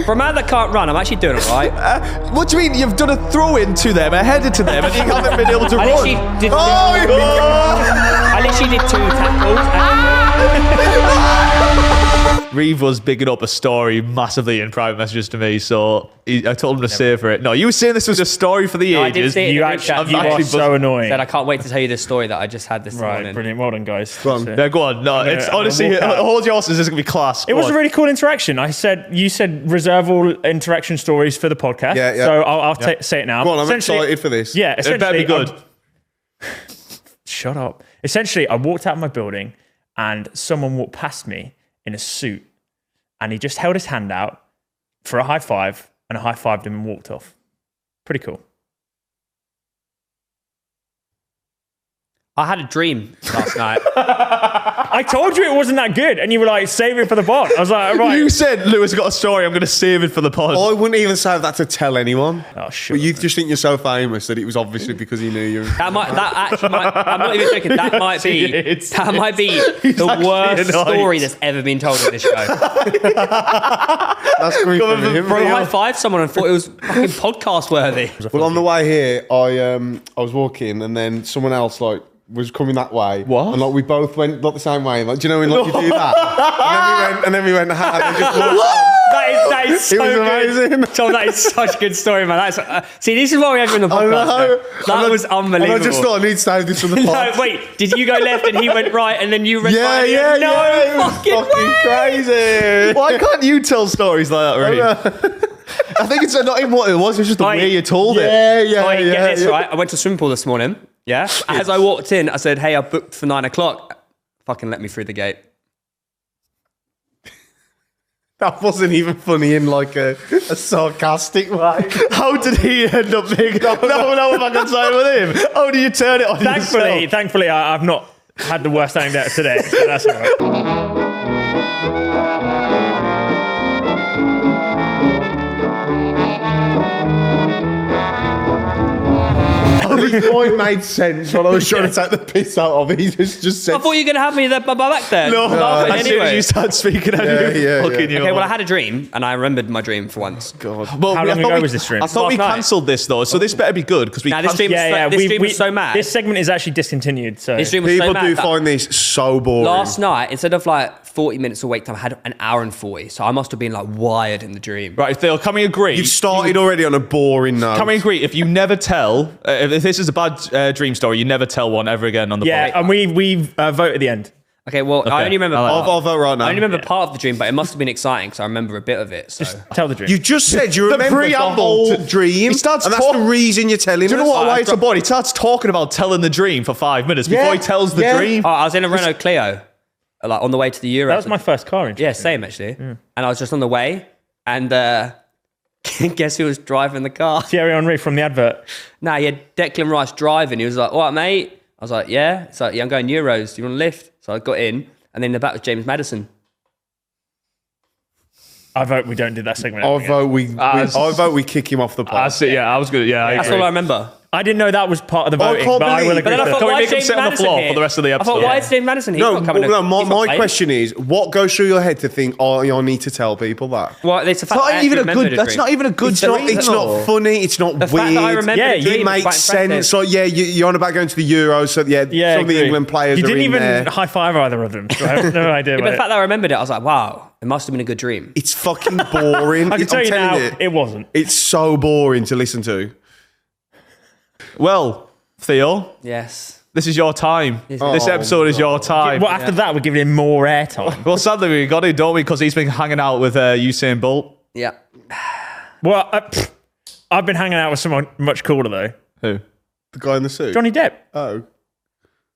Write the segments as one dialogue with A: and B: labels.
A: For a man that can't run, I'm actually doing all right.
B: What do you mean? You've done a throw-in to them, a header to them, and you haven't been able to
A: I
B: run?
A: literally did 2 tackles.
B: Reeve was bigging up a story massively in private messages to me, so I told him to save it. No, you were saying this was a story for the
A: I did
B: ages.
A: see it in
C: You
A: the group chat.
C: are so annoying.
A: Said, I can't wait to tell you this story that I just had this
C: Right,
A: morning.
C: brilliant. Well done, guys.
B: Go on. No, go on. No, it's honestly,
C: walk out.
B: hold your horses. This is going to be class.
C: It was a really cool interaction. You said reserve all interaction stories for the podcast.
D: Yeah, yeah.
C: So I'll say it now.
D: Go on, I'm
C: Essentially-
D: excited for this.
C: Yeah,
B: It better be good.
C: Shut up. Essentially, I walked out of my building and someone walked past me in a suit and he just held his hand out for a high five and I high-fived him and walked off. Pretty cool.
A: I had a dream last night.
C: I told you it wasn't that good and you were like, save it for the pod. I was like, right.
B: You said, Lewis got a story. I'm going to save it for the pod.
D: I wouldn't even say that to tell anyone.
C: Oh, sure.
D: But you just think you're so famous that it was obviously because he knew you.
A: I'm not even joking. That might be the worst story that's ever been told on this show.
D: That's great for him.
A: Bro, I high-fived someone and thought it was fucking podcast worthy.
D: Well, on the way here, I was walking and then someone else was coming that way.
B: What?
D: And we both went the same way. Like, do you know when you do that? and then we went, ha, and just walked.
A: That is so
D: It was
A: good.
D: amazing.
A: Tom, that is such a good story, man. See, this is why we have you in the podcast.
D: know.
A: That was unbelievable.
D: And I just thought I need to save this for the pod.
A: No, wait, did you go left and he went right and then you went right?
D: Yeah.
A: No
D: It was
A: fucking way.
D: crazy.
B: Why can't you tell stories like that, Reeve? I think it's not even what it was. It's just the way you told it.
A: Get this right. I went to the swimming pool this morning. Yeah. As I walked in, I said, "Hey, I booked for 9 o'clock. Fucking let me through the gate."
D: That wasn't even funny in a sarcastic way.
B: How did he end up being no fucking side with him? How did you turn it on yourself?
C: Thankfully, I've not had the worst anecdote today, so that's all right.
D: His point made sense when I was trying to take the piss out of it. He just said...
A: I thought you were going to have me back there.
B: No, as soon
A: anyway.
B: as you start speaking, I knew fucking you.
A: Okay, well, I had a dream, and I remembered my dream for once.
B: God.
C: How long ago was this dream?
B: I thought we
C: Last night?
B: cancelled this though, so this better be good because we.
A: Now, this dream was so mad.
C: This segment is actually discontinued. So
A: This dream was so
D: People
A: mad
D: do
A: that
D: find this so boring.
A: last night, instead of 40 minutes of wake time, I had an hour and 40. So I must have been wired in the dream.
B: Right, Theo, can we agree?
D: You've started already on a boring note.
B: Can we agree? If you never tell, if this is a bad dream story, you never tell one ever again on the
C: yeah,
B: pod.
C: and we vote at the end.
A: Okay, well, I only remember.
D: I'll vote right now.
A: I only remember part of the dream, but it must have been exciting because I remember a bit of it. So.
C: Tell the dream.
D: You just said you remember the
B: preamble
D: whole
B: to-
D: dream,
B: He starts
D: and that's
B: talk-
D: the reason you're telling
B: Do you know
D: us.
B: what? Why it's a boy? He starts talking about telling the dream for 5 minutes before he tells the dream.
A: Oh, I was in a Renault Clio, on the way to the Euros.
C: That was my first car.
A: Yeah, same actually. And I was just on the way, and guess who was driving the car?
C: Thierry Henry from the advert.
A: Nah, he had Declan Rice driving. He was like, "All right, mate." I was like, "Yeah." It's like, "Yeah, I'm going Euros. Do you want to lift?" So I got in, and then in the back was James Maddison.
C: I vote we don't do that segment.
D: I vote we kick him off the pod.
B: I was good. Yeah, I
A: That's
B: agree.
A: all I remember.
C: I didn't know that was part of the voting,
D: can't
C: but I will
D: believe-
C: agree.
A: But then I
C: with
A: thought,
C: that.
B: we
A: why
B: make
A: is
B: him
A: James
B: sit on the
A: Maddison
B: floor
A: here?
B: for the rest of the
A: I thought,
B: episode?
A: why is James Maddison here?
D: No,
A: He's not coming he's not
D: my
A: playing.
D: question is, what goes through your head to think, I need to tell people that?
A: Well, it's a fact
B: Not
A: I
B: even
A: actually
B: a good.
A: remembered
B: That's
A: dream.
B: not even a good
D: It's not,
B: dream.
D: it's not funny, it's not
A: The
D: weird.
A: fact that I remember
C: Yeah,
A: the dream
D: It
A: was
D: makes
A: quite
D: sense.
A: impressive.
D: So you're on about going to the Euros, so some of the
C: agree.
D: England players
C: You
D: are
C: didn't
D: in
C: even
D: there.
C: high five either of them. So I have no idea.
A: But the
C: About
A: fact that I remembered it, I was like, wow, it must have been a good dream.
D: It's fucking boring.
C: I can tell
D: I'm
C: you
D: telling
C: now, it wasn't.
D: It's so boring to listen to.
B: Well, Theo,
A: Yes.
B: this is your time.
A: Oh,
B: This episode is your time.
C: Well, after that, we're giving him more airtime.
B: Well, sadly, we got it, don't we? Because he's been hanging out with Usain Bolt.
A: Yeah.
C: Well, I've been hanging out with someone much cooler though.
B: Who?
D: The guy in the suit.
C: Johnny Depp.
D: Oh.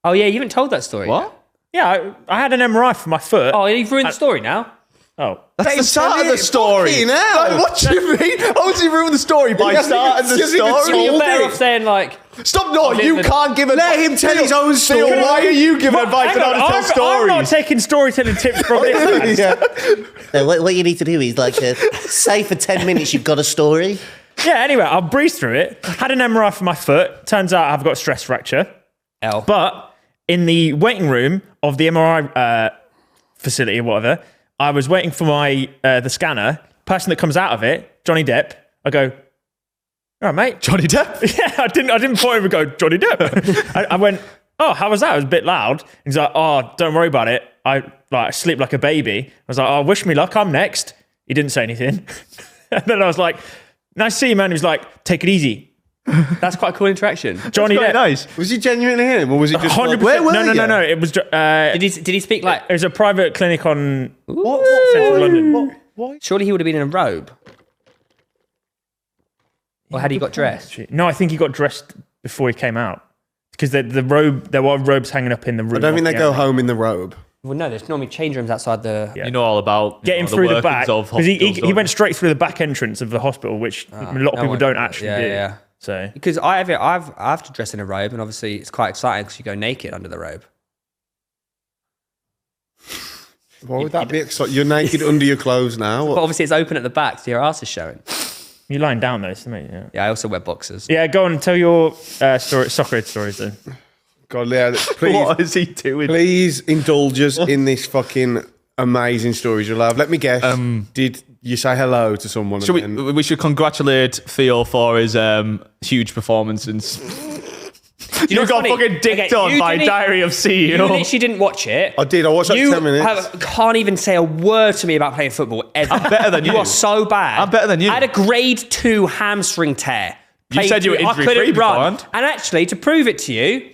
A: Oh, yeah, you haven't told that story.
B: What?
C: Yeah, I had an MRI for my foot.
A: Oh, you've ruined the story now.
C: Oh.
B: That's the start of the story.
D: Fucking hell.
B: Like, what do you mean? How does he ruin the story by
D: Yeah,
B: starting the
D: because he
B: story?
D: told
A: You're better
D: it.
A: off saying
B: Stop! No,
A: I
B: you
A: didn't-
B: can't give advice.
D: Let him tell his own story.
B: Theo, why are you giving advice
C: Hang
B: on
C: on,
B: how to tell
C: I'm
B: stories?
C: not taking storytelling tips from this man.
D: Yeah.
E: What you need to do is say for 10 minutes you've got a story.
C: Yeah, anyway, I'll breeze through it. Had an MRI for my foot. Turns out I've got a stress fracture.
A: L.
C: But in the waiting room of the MRI facility or whatever, I was waiting for my the scanner. person that comes out of it, Johnny Depp, I go, all right, mate.
B: Johnny Depp?
C: Yeah, I didn't point him and go, Johnny Depp. I went, oh, how was that? It was a bit loud. He's like, oh, don't worry about it. I sleep like a baby. I was like, oh, wish me luck. I'm next. He didn't say anything. And then I was like, nice to see you, man. He was like, take it easy.
A: That's quite a cool interaction.
C: Johnny
B: Quite
C: Depp.
B: nice.
D: Was he genuinely him, or was it just
C: 100%.
B: Where were you?
C: No. It was.
A: Did he speak like?
C: It was a private clinic on
D: What?
C: Central London.
D: What?
A: Surely he would have been in a robe. Or had he got dressed?
C: No, I think he got dressed before he came out because the robe. There were robes hanging up in the room.
D: I don't think they go home in the robe.
A: Well, no, there's normally change rooms outside the.
C: Yeah.
B: You know all about
C: Getting
B: the
C: through the
B: workings
C: back
B: of
C: because he
B: hospitals,
C: went straight through the back entrance of the hospital, which a lot of
A: no
C: people
A: one-
C: don't actually do.
A: yeah.
C: So
A: Because I have to dress in a robe, and obviously it's quite exciting because you go naked under the robe.
D: Why would that be exciting? You're naked under your clothes now.
A: But obviously it's open at the back, so your ass is showing.
C: you're lying down though, isn't it? Yeah.
A: Yeah, I also wear boxers.
C: Yeah, go on and tell your SoccerAid stories then.
D: God, Leah, please,
B: What is he doing?
D: please indulge us in this fucking amazing stories you love. Let me guess. Did you say hello to someone?
B: Should
D: and then-
B: we should congratulate Theo for his huge performance. You
A: know what's
B: got
A: funny?
B: fucking dicked
A: Okay,
B: on
A: you
B: by
A: didn't-
B: Diary of
A: You
B: CEO.
A: literally didn't watch it.
D: I did. I watched like
A: You
D: 10 minutes.
A: can't even say a word to me about playing football ever.
B: I'm better than you.
A: You are so bad.
B: I'm better than you.
A: I had a grade 2 hamstring tear.
B: You said you were
A: I
B: injury-free
A: couldn't run.
B: beforehand.
A: And actually, to prove it to you,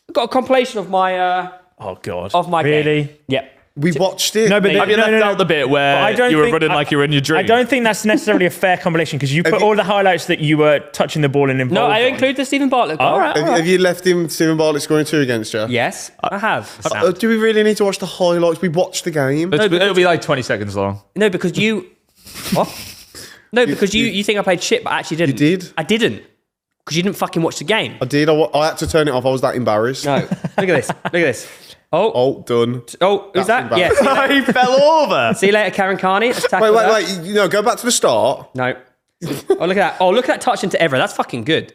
A: I've got a compilation of my
C: Oh God.
A: game.
C: Really?
A: Yeah.
D: We watched it.
C: No, but
B: Have you
C: no,
B: left
C: no, no.
B: out the bit
C: But
B: where
C: I don't
B: you were
C: think-
B: running like you were in your dream?
C: I don't think that's necessarily a fair combination because you put
D: you-
C: all the highlights that you were touching the ball and involved.
A: No, I
C: on.
A: include the Stephen Bartlett goal.
C: All right.
D: Have you left him Stephen Bartlett scoring 2 against you?
A: Yes, I have.
D: Do we really need to watch the highlights? We watched the game.
B: It'll be like 20 seconds long.
A: No, because you... What? No, because you think I played shit, but I actually didn't.
D: You did?
A: I didn't. Because you didn't fucking watch the game.
D: I did. I had to turn it off. I was that embarrassed.
A: No. Look at this. Look at this. Oh,
D: Oh, done.
A: who's
D: That's
A: that? Yeah.
D: embarrassing.
B: He fell over.
A: See you later, Karen Carney. Let's tackle
D: Wait,
A: her.
D: wait. Go back to the start.
A: No. Oh, look at that. Oh, look at that touch into Evra. That's fucking good.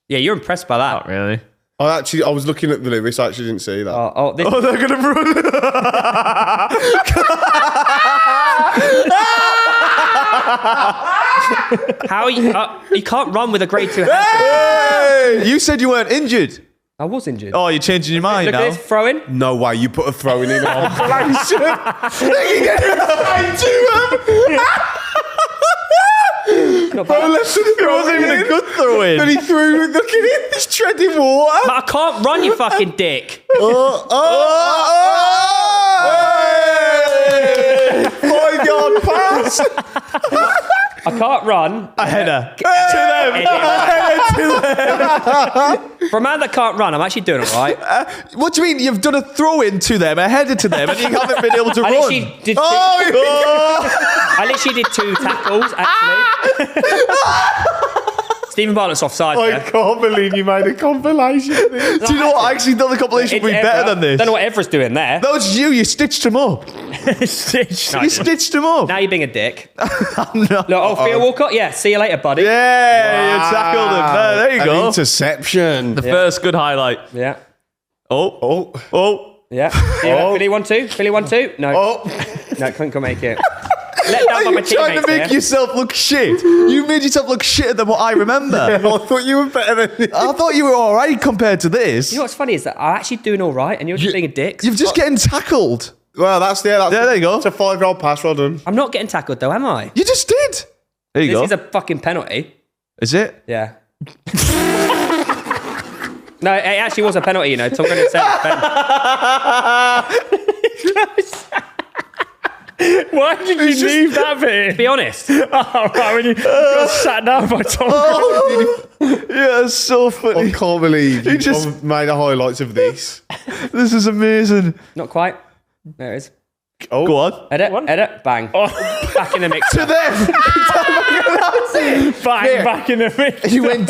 A: Yeah, you're impressed by that.
B: Not really.
D: I was looking at the lyrics. I actually didn't see that.
A: Oh, this,
B: Oh, they're going to run.
A: how you can't run with a grade 2 hamstring.
B: You said you weren't injured.
A: I was injured.
B: Oh, you're changing your mind
A: look
B: now.
A: at this throw in.
D: No way. You put a throwing in.
A: Not bad.
B: It wasn't even a good throw in.
D: And he threw. Look at him. He's treading water.
A: But I can't run, you fucking dick.
D: Hey! 5-yard pass.
A: I can't run.
B: A header.
A: For a man that can't run, I'm actually doing all right.
B: What do you mean? You've done a throw in to them, a header to them, and you haven't been able to
A: I
B: run.
A: literally did two, I literally did 2 tackles, actually. Stephen Bartlett's offside
D: I
A: there.
D: can't believe you made a compilation of this.
B: Do you know what? I actually thought the compilation would be better than this.
A: Don't know what Evra's doing there.
B: That was you. You stitched him up.
C: Stitch.
A: No, I
B: You
A: didn't.
B: stitched him up.
A: Now you're being a dick.
B: No.
A: Look, Theo Walcott, yeah, see you later, buddy.
B: Yeah, you tackled him. There you
D: An
B: go.
D: interception.
B: The first good highlight.
A: Yeah.
B: Oh.
A: Yeah. Billy 1-2. Billy 1-2. No.
D: Oh,
A: No, couldn't make it. Let down by
B: Are
A: my
B: you trying to
A: teammates
B: make
A: here.
B: yourself look shit? You made yourself look shitter than what I remember.
D: I thought you were better than me.
B: I thought you were all right compared to this.
A: You know what's funny is that I'm actually doing all right, and you're just being a dick.
B: You're just getting tackled.
D: Well, that's
B: Yeah, there you go.
D: It's a 5-yard pass. Well done.
A: I'm not getting tackled though, am I?
B: You just did. There you
A: This
B: go.
A: is a fucking penalty.
B: Is it?
A: Yeah. No, it actually was a penalty, you know. So I'm going to say it's
C: Why did you leave that bit?
A: be honest.
C: Oh, right, when you got sat down by Tom.
B: Yeah, it's so
D: I
B: funny.
D: can't believe you
B: just-
D: just made the highlights of this.
B: This is amazing.
A: Not quite. There it is.
D: Oh,
B: Go on.
A: Edit, bang. Back in the mix.
B: To them.
C: Back in the mix.
B: You went.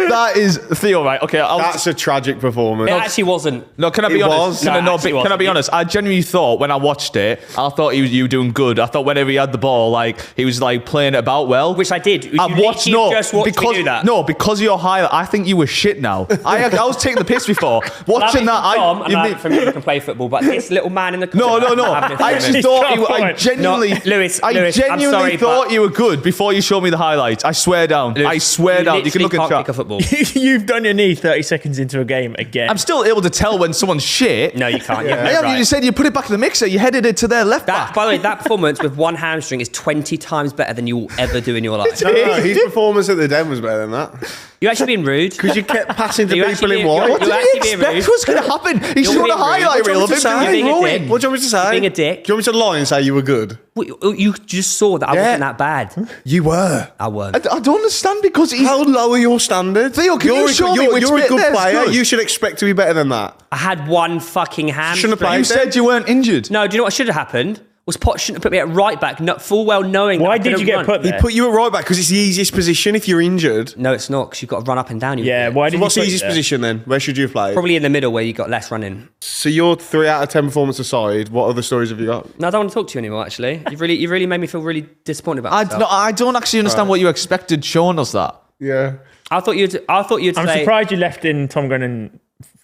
B: That is Theo, right? Okay,
D: That's a tragic performance.
A: It actually wasn't.
B: no, can I be
D: It
B: honest?
D: was.
B: No,
A: No, actually
B: can I be
A: wasn't.
B: honest? I genuinely thought when I watched it, I thought you were doing good. I thought whenever he had the ball, like he was like playing it about well.
A: Which I did.
B: I watched
A: just watched
B: because
A: me do that.
B: no, because of your highlight. I think you were shit now. I was taking the piss before watching that.
A: Tom,
B: you
A: and for me, you can play football, but this little man in the
B: no.
A: having a
B: I
A: moment.
B: actually thought
C: got a
B: I
C: point.
B: genuinely,
A: No, Lewis,
B: I
A: I'm
B: genuinely
A: sorry,
B: thought
A: but-
B: you were good before you showed me the highlights. I swear down.
A: Lewis,
B: I swear down. You can look
A: literally
B: at
A: can't
B: chat.
A: kick a football.
C: You've done your knee 30 seconds into a game again.
B: I'm still able to tell when someone's shit.
A: No, you can't. You're
B: Yeah,
A: right.
B: you said you put it back in the mixer. You headed it to their left
A: That,
B: back.
A: by the way, that performance with one hamstring is 20 times better than you will ever do in your life.
D: No, his performance at the Den was better than that.
A: You're actually being rude.
D: Because you kept passing to
A: You're
D: people
A: actually
D: in
A: being-
D: wide.
B: What did
A: You're
B: he
A: actually being
B: expect
A: rude.
B: was going to happen? He
A: You're
B: showed a
A: being rude.
B: highlight reel of him
A: You're being a
B: throwing.
A: dick.
D: What do you want me to say?
A: Being a dick.
D: Do you want me to lie and say you were good?
A: You just saw that I wasn't that bad.
D: You were.
A: I weren't.
B: I don't understand because he's...
D: How low are your standards?
B: Theo, can you show me which
D: You're a
B: bit
D: good
B: there's
D: player.
B: good?
D: You should expect to be better than that.
A: I had one fucking hamstring.
D: Shouldn't have
B: You
D: played
B: said you weren't injured.
A: No, do you know what should have happened? Was Poch shouldn't have put me at right back, full well knowing.
C: Why
A: that I
C: did
A: couldn't
C: you get
A: run.
C: put
D: He
C: there?
D: put you at right back because it's the easiest position if you're injured.
A: No, it's not because you've got to run up and down. You
C: Yeah,
A: idiot.
C: why
D: So
C: did
D: what's
C: you
D: the
C: put
D: easiest
C: you there?
D: position then? Where should you have played?
A: Probably in the middle where you got less running.
D: So your 3 out of 10 performance aside, what other stories have you got?
A: No, I don't want to talk to you anymore. Actually, you really made me feel really disappointed about myself.
B: I don't actually understand what you expected showing us that.
D: Yeah.
A: I thought you'd
C: I'm
A: say.
C: surprised you left in Tom Grennan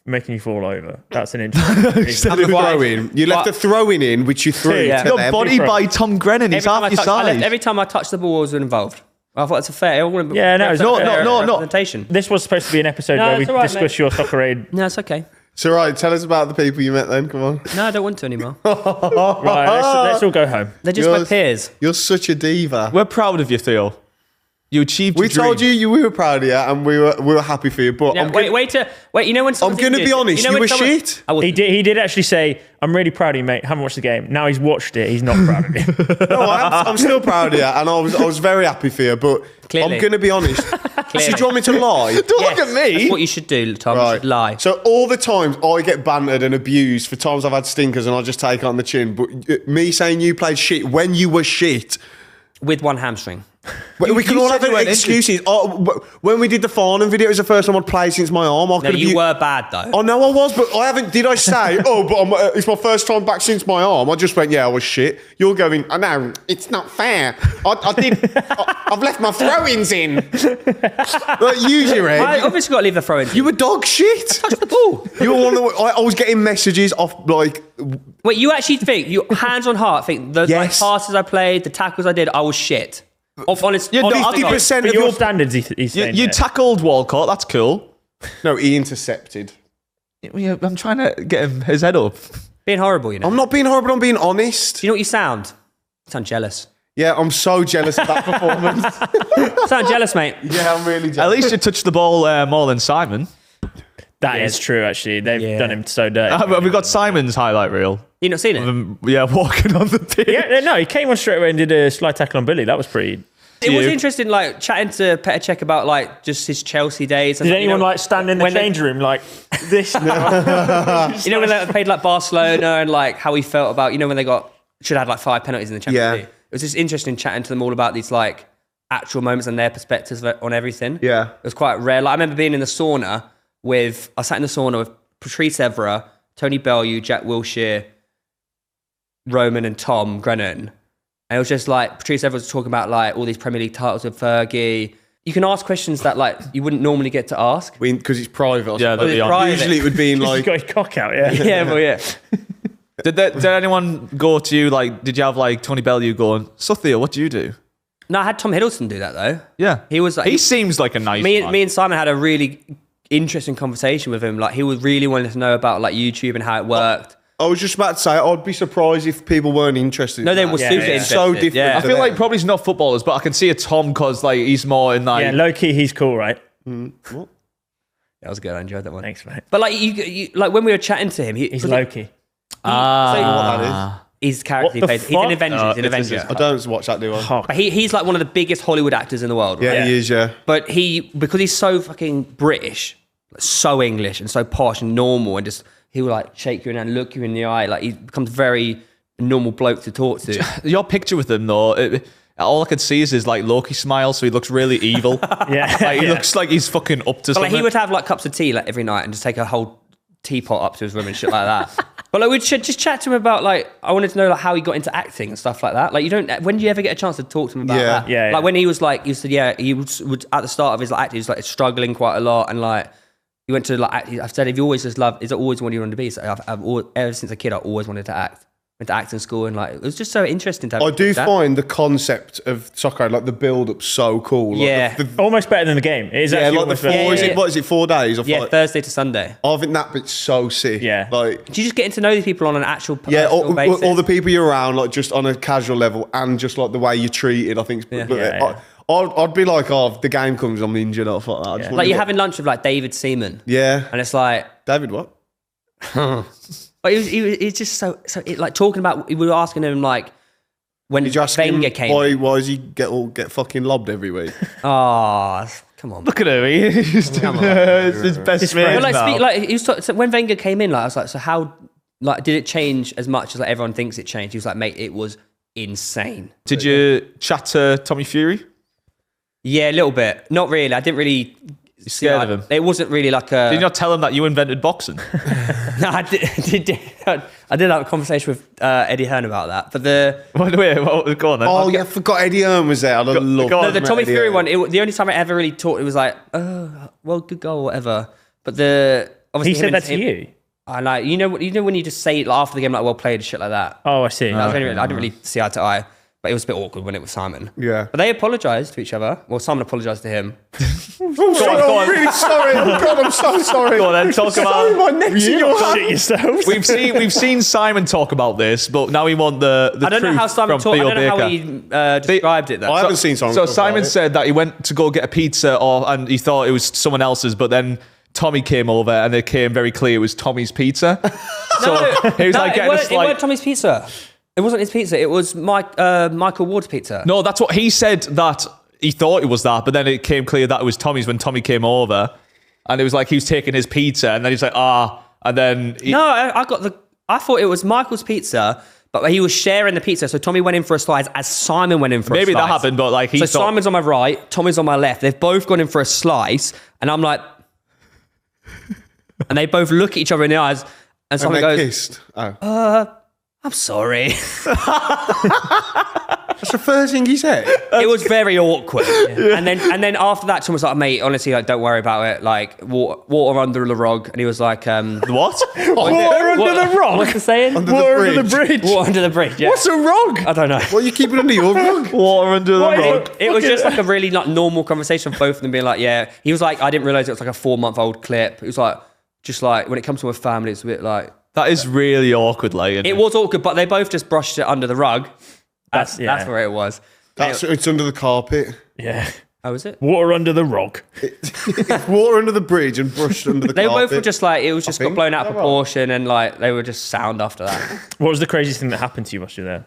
C: making you fall over. That's an interesting.
D: The throw-in. You left a throw-in in, which you threw
C: Yeah.
D: to
B: Got
D: them.
B: bodied by Tom Grennan. He's half your size.
A: Every time I touched the ball, I was involved. I thought it's a fair.
C: Yeah, no, it's not fair.
B: No.
A: Representation.
C: This was supposed to be an episode
A: No,
C: where we
A: it's all right,
C: discuss
A: mate.
C: your SoccerAid.
A: No, it's okay.
D: So right, tell us about the people you met then, come on.
A: No, I don't want to anymore.
C: Right, let's all go home.
A: They're just my peers.
D: You're such a diva.
B: We're proud of you, Theo. You achieved
D: We
B: your dream.
D: told you we were proud of you and we were happy for you, but
A: Yeah,
D: I'm gonna-
A: wait. You know when someone's
D: I'm gonna be
A: injured,
D: honest,
A: know
D: you
A: when
D: were
A: someone-
D: shit.
A: I was,
C: He did actually say, "I'm really proud of you, mate. Haven't watched the game. Now he's watched it. He's not proud of you."
D: No, I'm still proud of you, and I was very happy for you. But
A: Clearly.
D: I'm going to be honest. So do you want me to lie?
B: Don't
A: Yes,
B: look at me.
A: That's what you should do, Tom. You should lie.
D: So all the times I get bantered and abused for times I've had stinkers, and I just take it on the chin. But me saying you played shit when you were shit.
A: With one hamstring.
D: We can
B: you
D: all
B: said
D: have
B: you weren't
D: excuses. When we did the Farnham video, it was the first time I'd played since my arm. I
A: No,
D: could have
A: you were bad though.
D: I know I was, but I haven't. Did I say? But it's my first time back since my arm. I just went, yeah, I was shit. You're going, I know it's not fair. I've left my throw-ins in. Like, use your
A: I
D: head.
A: obviously got to leave the throw in.
D: You were dog shit.
A: touched the ball.
D: You were one of the. I was getting messages off like.
A: Wait, you actually think, you hands on heart, think the
D: Yes.
A: passes I played, the tackles I did, I was shit. Honest,
B: Yeah, no,
A: honest to God.
D: 50%
C: For
D: of
C: your
D: your.
C: standards, he's saying.
B: You
C: there.
B: tackled Walcott. That's cool.
D: No, he intercepted.
B: Yeah, I'm trying to get his head up.
A: Being horrible, you know.
D: I'm not being horrible. I'm being honest.
A: Do you know what you sound? You sound jealous.
D: Yeah, I'm so jealous of that performance.
A: You sound jealous, mate.
D: Yeah, I'm really
B: At
D: jealous.
B: least you touched the ball more than Simon.
C: That is true, actually. They've
A: Yeah.
C: done him so dirty.
B: We got Simon's highlight reel.
A: You not seen it?
B: Yeah, walking on the pitch.
C: Yeah, no, he came on straight away and did a slide tackle on Billy. That was pretty.
A: It was
B: you.
A: interesting, like chatting to Petr Cech about like just his Chelsea days. And,
C: Did
A: you
C: anyone
A: know,
C: like stand in the
A: when they-
C: change room like this?
A: You know when they played like Barcelona and like how he felt about, you know, when they should have had like 5 penalties in the Champions
D: Yeah.
A: League. It was just interesting chatting to them all about these like actual moments and their perspectives on everything.
D: Yeah.
A: It was quite rare. Like I remember being in the sauna I sat in the sauna with Patrice Evra, Tony Bellew, Jack Wilshere, Roman and Tom Grennan. And it was just like, Patrice Evra was talking about like all these Premier League titles with Fergie. You can ask questions that like you wouldn't normally get to ask.
D: Because it's private. I
B: Yeah,
D: suppose.
B: that'd be on.
A: Private.
D: Usually it would be in
C: He's
D: like.
C: got his cock out, yeah.
A: Yeah, well, yeah.
B: Did anyone go to you, like, did you have, like, Tony Bellew going, so Theo, what do you do?
A: No, I had Tom Hiddleston do that though.
B: Yeah.
A: He was like,
B: He seems like a nice man.
A: me and Simon had a really interesting conversation with him. Like he was really wanting to know about like YouTube and how it worked.
D: I was just about to say, I'd be surprised if people weren't interested.
A: No,
D: in
A: they
D: that.
A: were super
C: yeah.
A: interested.
D: So different.
A: Yeah.
B: I feel like probably he's not footballers, but I can see a Tom because, like, he's more in, like...
C: Yeah, low key, he's cool, right?
A: That was good. I enjoyed that one.
C: Thanks, mate.
A: But like you like when we were chatting to him,
C: He's low key.
D: what that
A: He's character.
C: What the
A: He's an
C: fuck?
A: Avenger. He's an
B: it's-
A: Avenger.
B: it's-
D: I don't watch that, do I?
A: But he's like one of the biggest Hollywood actors in the world.
D: Yeah,
A: Right?
D: he is, yeah.
A: But because he's so fucking British, so English and so posh and normal, and just he will like shake you and look you in the eye. Like he becomes very normal bloke to talk to.
B: Your picture with him, though, all I could see is his like Loki smile, so he looks really evil.
C: Yeah.
B: Like, he looks like he's fucking up to
A: But like
B: something.
A: he would have like cups of tea like every night and just take a whole teapot up to his room and shit like that. But like we'd just chat to him about like I wanted to know like how he got into acting and stuff like that. Like you don't when do you ever get a chance to talk to him about
D: Yeah.
A: that?
C: Yeah, yeah.
A: Like when he was like he said he would at the start of his like acting he was like struggling quite a lot and like he went to like act, I've said if you always just love is it always what you want to be? So I've always, ever since a kid I always wanted to act. Went to acting school and like it was just so interesting to have
D: I do
A: that.
D: find the concept of SoccerAid, like the build up, so cool. Like
A: Yeah.
C: Almost better than the game. It is
D: Yeah,
C: actually
D: like the
C: almost
D: four.
C: better.
D: Is it? What is it? 4 days? Or
A: Yeah,
D: five?
A: Thursday to Sunday.
D: I think that bit's so sick.
C: Yeah.
D: Like.
A: Do you just getting to know these people on an actual
D: Yeah,
A: personal basis?
D: all the people you're around, like just on a casual level, and just like the way you're treated. I think.
C: Yeah.
D: I'd be like, oh, if the game comes, I'm injured. I thought that. I just wanna
A: Like you're
D: get-
A: having lunch with like David Seaman,
D: Yeah.
A: and it's like,
D: David, what?
A: but he was just so like talking about. We were asking him like when
D: Did you ask him
A: Wenger came.
D: why does he get fucking lobbed every week?
A: Oh, come on.
B: Look at him. He's it's his best mate.
A: But like,
B: now.
A: he was so when Wenger came in, like I was like, so how like did it change as much as like everyone thinks it changed? He was like, mate, it was insane.
B: Did you chat to Tommy Fury?
A: Yeah, a little bit. Not really. I didn't really.
B: Scared of him?
A: It wasn't really like a.
B: Did you not tell him that you invented boxing?
A: No, I did have a conversation with Eddie Hearn about that. But the
B: Wait, go on then.
D: Oh yeah, I forgot Eddie Hearn was there. I love
B: go on.
A: the Tommy
D: Eddie
A: Fury
D: Hearn.
A: one. The only time I ever really talked, it was like, oh, well, good goal, or whatever. But the obviously
C: He
A: him
C: said
A: and
C: that to you?
A: I like you know when you just say it like, after the game like well played and shit like that.
C: Oh, I see.
A: I didn't really see eye to eye, but it was a bit awkward when it was Simon.
D: Yeah.
A: But they apologised to each other. Well, Simon apologised to him.
B: Go on.
D: I'm really sorry. Oh God, I'm so sorry.
B: Go on then, talk
D: Sorry,
B: about.
D: my neck's in your hand.
C: Shit yourselves.
B: We've seen Simon talk about this, but now we want the
A: I don't know
B: truth
A: how Simon
B: from
A: talked. I
B: Theo
A: don't know how
B: Baker.
A: he described it though.
D: I haven't seen Simon.
B: So
D: talk about
B: Simon
D: it.
B: said that he went to go get a pizza, and he thought it was someone else's, but then Tommy came over, and it came very clear it was Tommy's pizza. So he was like getting a
A: it
B: slight.
A: weren't Tommy's pizza. It wasn't his pizza. It was Michael Ward's pizza.
B: No, that's what he said, that he thought it was that, but then it came clear that it was Tommy's when Tommy came over, and it was like he was taking his pizza, and then he's like, and then
A: No, I thought it was Michael's pizza, but he was sharing the pizza. So Tommy went in for a slice as Simon went in for a slice.
B: maybe that happened, but like he
A: So
B: thought,
A: Simon's on my right, Tommy's on my left. They've both gone in for a slice, and I'm like, and they both look at each other in the eyes, and
D: And
A: Simon
D: they
A: goes,
D: kissed. Oh.
A: "I'm sorry."
D: That's the first thing he said.
A: It was very awkward. And then after that, Tom was like, "Mate, honestly, like, don't worry about it. Like, water under the rug." And he was like,
B: what?
C: Water under the rock.
A: What's the saying?
C: Water under the bridge.
A: Water under the bridge. Yeah.
C: What's a rug?
A: I don't know.
D: What are you keeping under your rug?
B: Water under the rug.
A: It was just like a really like normal conversation of both of them being like, yeah. He was like, I didn't realize it was like a 4-month-old clip. It was like, just like when it comes to a family, it's a bit like
B: That is really awkward, like. isn't
A: it was awkward, but they both just brushed it under the rug.
C: That's
A: That's where it was.
D: It's under the carpet.
C: Yeah.
A: Oh, was it?
C: Water under the rock.
D: Water under the bridge and brushed under the
A: They
D: carpet.
A: both were just like it was just got
D: think.
A: blown out of
D: Is that right?
A: proportion, and like they were just sound after that.
C: What was the craziest thing that happened to you whilst you were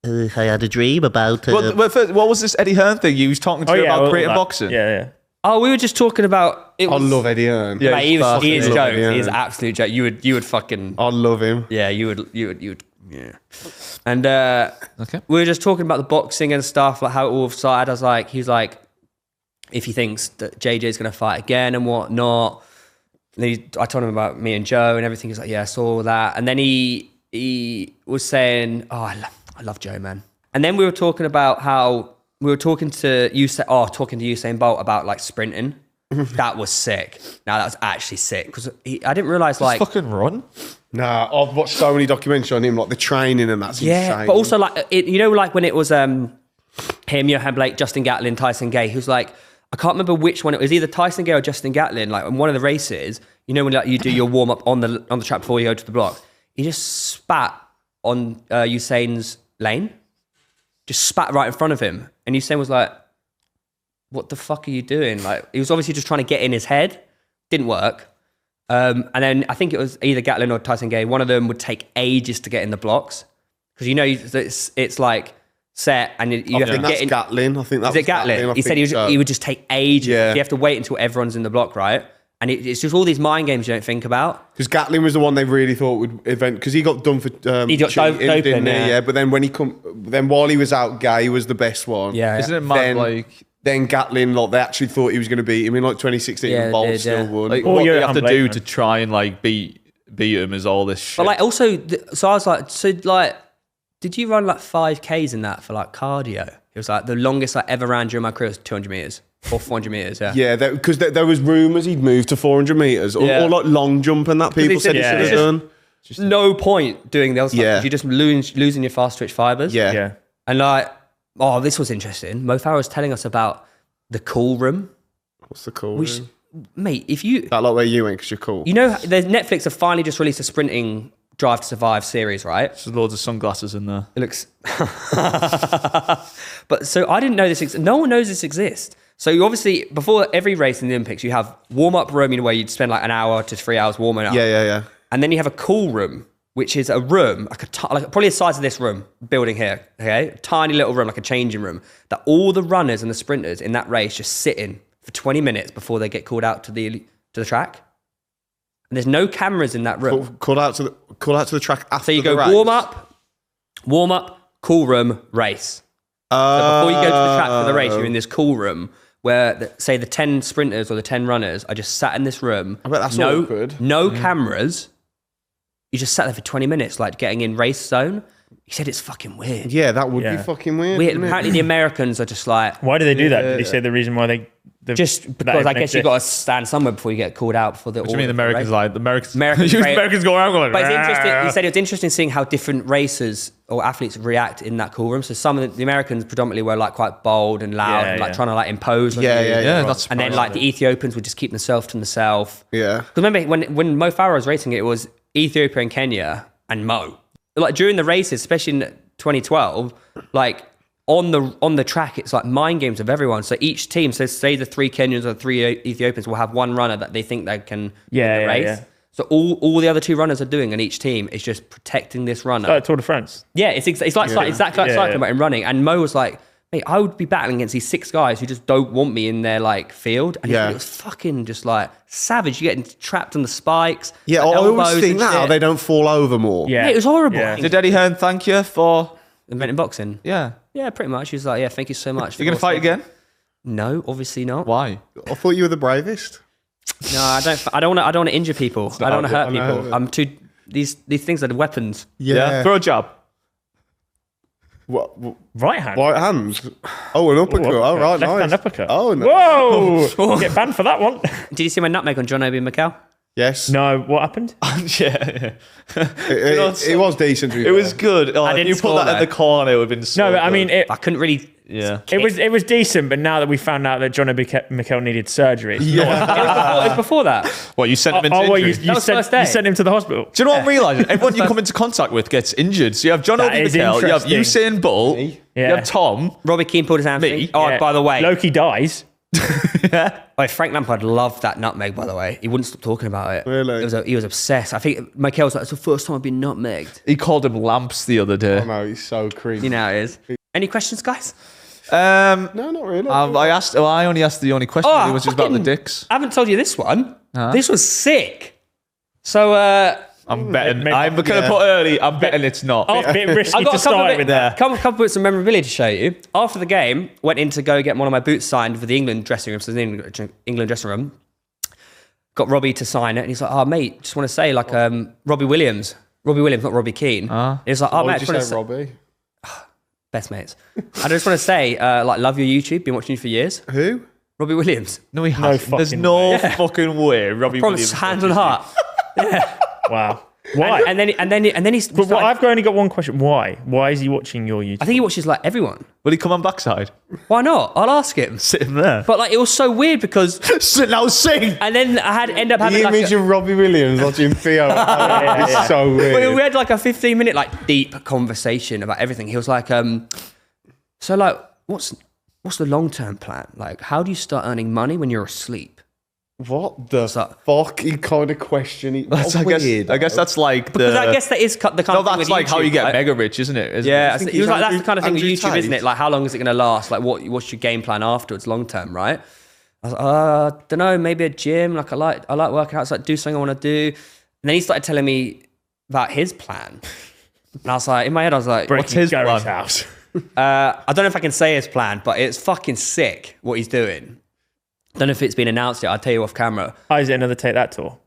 C: there?
E: I had a dream about.
B: Well, first, what was this Eddie Hearn thing? You was talking to you about
C: well,
B: creative
C: that-
B: boxing.
C: Yeah.
A: Oh, we were just talking about. It
D: I
A: was,
D: love Eddie Hearn.
B: Yeah.
A: Mate, he is
D: Love
A: joke.
D: Eddie Hearn.
A: He is absolute joke. You would fucking.
D: I love him.
A: Yeah, you would. Yeah. And
B: Okay.
A: we were just talking about the boxing and stuff, like how it all started. He was like, if he thinks that JJ's going to fight again and whatnot. And I told him about me and Joe and everything. He's like, yeah, I saw all that. And then he was saying, oh, I love Joe, man. And then we were talking about how we were talking to Usain Bolt about like sprinting. That was sick. Now that was actually sick because I didn't realize like.
B: Fucking run.
D: Nah, I've watched so many documentaries on him, like the training and that's insane.
A: But also like like when it was him, Johan Blake, Justin Gatlin, Tyson Gay, who's like I can't remember which one it was, either Tyson Gay or Justin Gatlin. Like in one of the races, you know when like you do your warm up on the track before you go to the block, he just spat on Usain's lane, just spat right in front of him, and Usain was like, "What the fuck are you doing?" Like he was obviously just trying to get in his head, didn't work. And then I think it was either Gatlin or Tyson Gay. One of them would take ages to get in the blocks because it's like set and you
D: I
A: have to
D: think
A: get
D: that's
A: in.
D: Gatlin. I think that
A: Is it Gatlin? He said he would just take ages.
D: Yeah.
A: You have to wait until everyone's in the block, right? And it's just all these mind games you don't think about.
D: Because Gatlin was the one they really thought would event, because he got done for
A: He got
D: cheating,
A: doping,
D: didn't he?
A: yeah.
D: Yeah, but then then while he was out, Gay was the best one.
A: Yeah.
B: Isn't it mad?
D: Then Gatlin, like they actually thought he was going to beat him in like 2016,
A: Yeah,
D: and Bolt
A: they did,
D: still
A: yeah.
D: won.
B: Like,
C: All
B: what
C: year
B: you have to
C: I'm
B: do
C: late,
B: to
C: man.
B: try and like beat him is all this shit.
A: But like also, so I was like, so like, did you run like 5Ks in that for like cardio? It was like the longest I ever ran during my career was 200 meters or 400 meters. Yeah.
D: Yeah, because there was rumours he'd moved to 400 metres or,
A: Yeah.
D: or like long jump and that people said he
A: said-
D: should have
A: yeah.
D: done.
A: No point doing the other stuff.
D: Yeah.
A: 'Cause you're just losing your fast twitch fibers.
D: Yeah.
C: Yeah.
A: And like, oh, this was interesting. Mo Farah was telling us about the cool room.
D: What's the call?
A: Which, mate, if you
D: That like where you went because you're cool.
A: you know, there's Netflix have finally just released a sprinting Drive to Survive series, right?
B: There's loads of sunglasses in there.
A: It looks. But so I didn't know this. No one knows this exists. So you obviously, before every race in the Olympics, you have warm up room, where you'd spend like an hour to 3 hours warming up.
D: Yeah.
A: And then you have a cool room, which is a room, like probably the size of this room, building here, okay? A tiny little room, like a changing room, that all the runners and the sprinters in that race just sit in for 20 minutes before they get called out to the track. And there's no cameras in that room.
D: Call out to the track after
A: So you
D: the
A: go
D: race.
A: warm up, cool room, race. So before you go to the track for the race, you're in this cool room where, say, the 10 sprinters or the 10 runners are just sat in this room.
D: I bet that's
A: no,
D: awkward.
A: No cameras. You just sat there for 20 minutes, like getting in race zone. He said it's fucking weird.
D: Yeah, that would be
C: Yeah.
D: fucking weird.
A: Weird.
D: wouldn't it?
A: Apparently, the Americans are just like,
C: Why do they do that? Did he say the reason why they?
A: just because I guess you've got to stand somewhere before you get called out for the.
B: What do you mean the Americans like? The Americans
A: Americans
B: you
A: very-
B: Americans go around going,
A: But it's interesting.
B: "Rah."
A: He said it was interesting seeing how different racers or athletes react in that cool room. So some of the Americans predominantly were like quite bold and loud,
C: Yeah,
A: and like
C: yeah.
A: trying to like impose. On
D: Yeah,
A: you.
D: yeah,
B: Yeah, that's
A: And then like the Ethiopians would just keep themselves to themselves.
D: Yeah.
A: Because remember when Mo Farah was racing it was Ethiopia and Kenya and Mo. Like during the races, especially in 2012, like on the track, it's like mind games of everyone. So each team, so say the 3 Kenyans or 3 Ethiopians will have one runner that they think they can win the race.
C: Yeah.
A: So all the other 2 runners are doing in each team is just protecting this runner.
C: Tour de France.
A: Yeah, it's like exactly like cycling, but in running. And Mo was like, mate, I would be battling against these 6 guys who just don't want me in their like field. And
D: Yeah.
A: it was fucking just like savage. You getting trapped on the spikes.
D: Yeah,
A: the
D: I always
A: elbows
D: think
A: and
D: that, how
A: shit.
D: they don't fall over more.
C: Yeah.
A: Yeah, it was horrible.
C: Yeah.
B: Did Eddie Hearn thank you for?
A: Inventing boxing.
B: Yeah.
A: Yeah, pretty much. He was like, yeah, thank you so much.
B: You gonna fight again?
A: No, obviously not.
B: Why?
D: I thought you were the bravest.
A: No, I don't want to injure people. I don't want to hurt
D: I know.
A: people. I'm too. These things are weapons.
D: Yeah.
B: Throw a jab.
D: What?
C: Right hand.
D: Right hand. Oh, an uppercut.
C: Ooh,
D: Oh, right,
C: Left
D: nice.
C: hand uppercut.
D: Oh, no.
C: Whoa! Get banned for that one.
A: Did you see my nutmeg on John Obi and Macau?
D: Yes.
C: No, what happened?
B: yeah.
D: It was decent. To be
B: It was
D: fair.
B: good. Oh, if
A: didn't
B: you put
A: score
B: that in
A: though.
B: the corner, it would have been so
C: No, but I
B: good.
C: mean,
A: I couldn't really.
B: yeah.
C: it was decent, but now that we found out that John Obi Mikel needed surgery,
A: It was before that.
B: What, you sent him into
C: oh, well,
B: injury?
C: you
A: was first day.
C: sent him to the hospital.
B: Do you know what I'm realising? Everyone you come into contact with gets injured. So you have John
C: That
B: Obi
C: is
B: Mikel, you have
C: interesting.
B: Usain Bolt,
C: Yeah.
B: you have Tom.
A: Robbie Keane pulled his hamstring.
B: Me?
A: Oh,
C: Yeah.
A: by the way,
C: Loki dies.
A: oh, Frank Lampard loved that nutmeg. By the way, he wouldn't stop talking about it.
D: Really?
A: He was obsessed. I think Michael was like, "It's the first time I've been nutmegged."
B: He called him Lamps the other day.
D: Oh, no, he's so creepy.
A: You know how it is. Any questions, guys?
D: No, not really.
B: I only asked the only question,
A: Oh,
B: which was about the
A: fucking-
B: dicks.
A: I haven't told you this one. This was sick. So,
B: I'm betting.
C: maybe-
B: I'm going to put early. I'm betting it's not.
C: A bit risky
A: I've got
C: to
A: a couple
C: start
A: of
C: with there.
A: couple bits of memorabilia to show you. After the game, went in to go get one of my boots signed for the England dressing room. So the England dressing room. Got Robbie to sign it, and he's like, "Oh, mate, just want to say, like, Robbie Williams, not Robbie Keane." He's like, "Oh,
D: Why
A: mate,
D: did
A: I
D: you
A: just
D: say
A: want to
D: Robbie?
A: best mates. I just want to say, like, love your YouTube. Been watching you for years.
D: Who?
A: Robbie Williams.
B: No, he hasn't. There's
C: fucking
B: no
C: way.
B: fucking way. Robbie
A: Promise,
B: Williams.
A: hand on heart.
C: Wow. Why?
A: And then he's.
C: but I've only got one question. Why? Why is he watching your YouTube?
A: I think he watches like everyone.
B: Will he come on backside?
A: Why not? I'll ask him.
B: Sit him there.
A: But like, it was so weird because,
B: Sit now, sing.
A: and then I end up having
D: The
A: like
D: image of Robbie Williams watching Theo.
C: yeah.
D: It's so weird.
A: we had like a 15-minute like deep conversation about everything. He was like, so like, what's the long-term plan? Like, how do you start earning money when you're asleep?
D: What the
A: like-
D: fucking kind of question?
B: I guess that's like
A: Because
B: the.
A: I guess that is the kind
B: no,
A: of thing
B: that's
A: with
B: like how you
A: YouTube,
B: get
A: right?
B: mega rich, isn't it? Isn't
A: Yeah,
B: it?
D: think
A: he was
D: he's
A: like, that's
D: Andrew-
A: the kind of thing with
D: Andrew
A: YouTube, isn't
D: Tate?
A: it? Like, how long is it going to last? Like, what's your game plan afterwards, long term, right? I was like, I don't know, maybe a gym. Like I like working out. It's like do something I want to do. And then he started telling me about his plan. And I was like, in my head, I was like,
C: What's
B: his
C: Garratt's
B: plan?
C: house?
A: I don't know if I can say his plan, but it's fucking sick what he's doing. I don't know if it's been announced yet. I'll tell you off camera.
C: Oh, is it another Take That tour?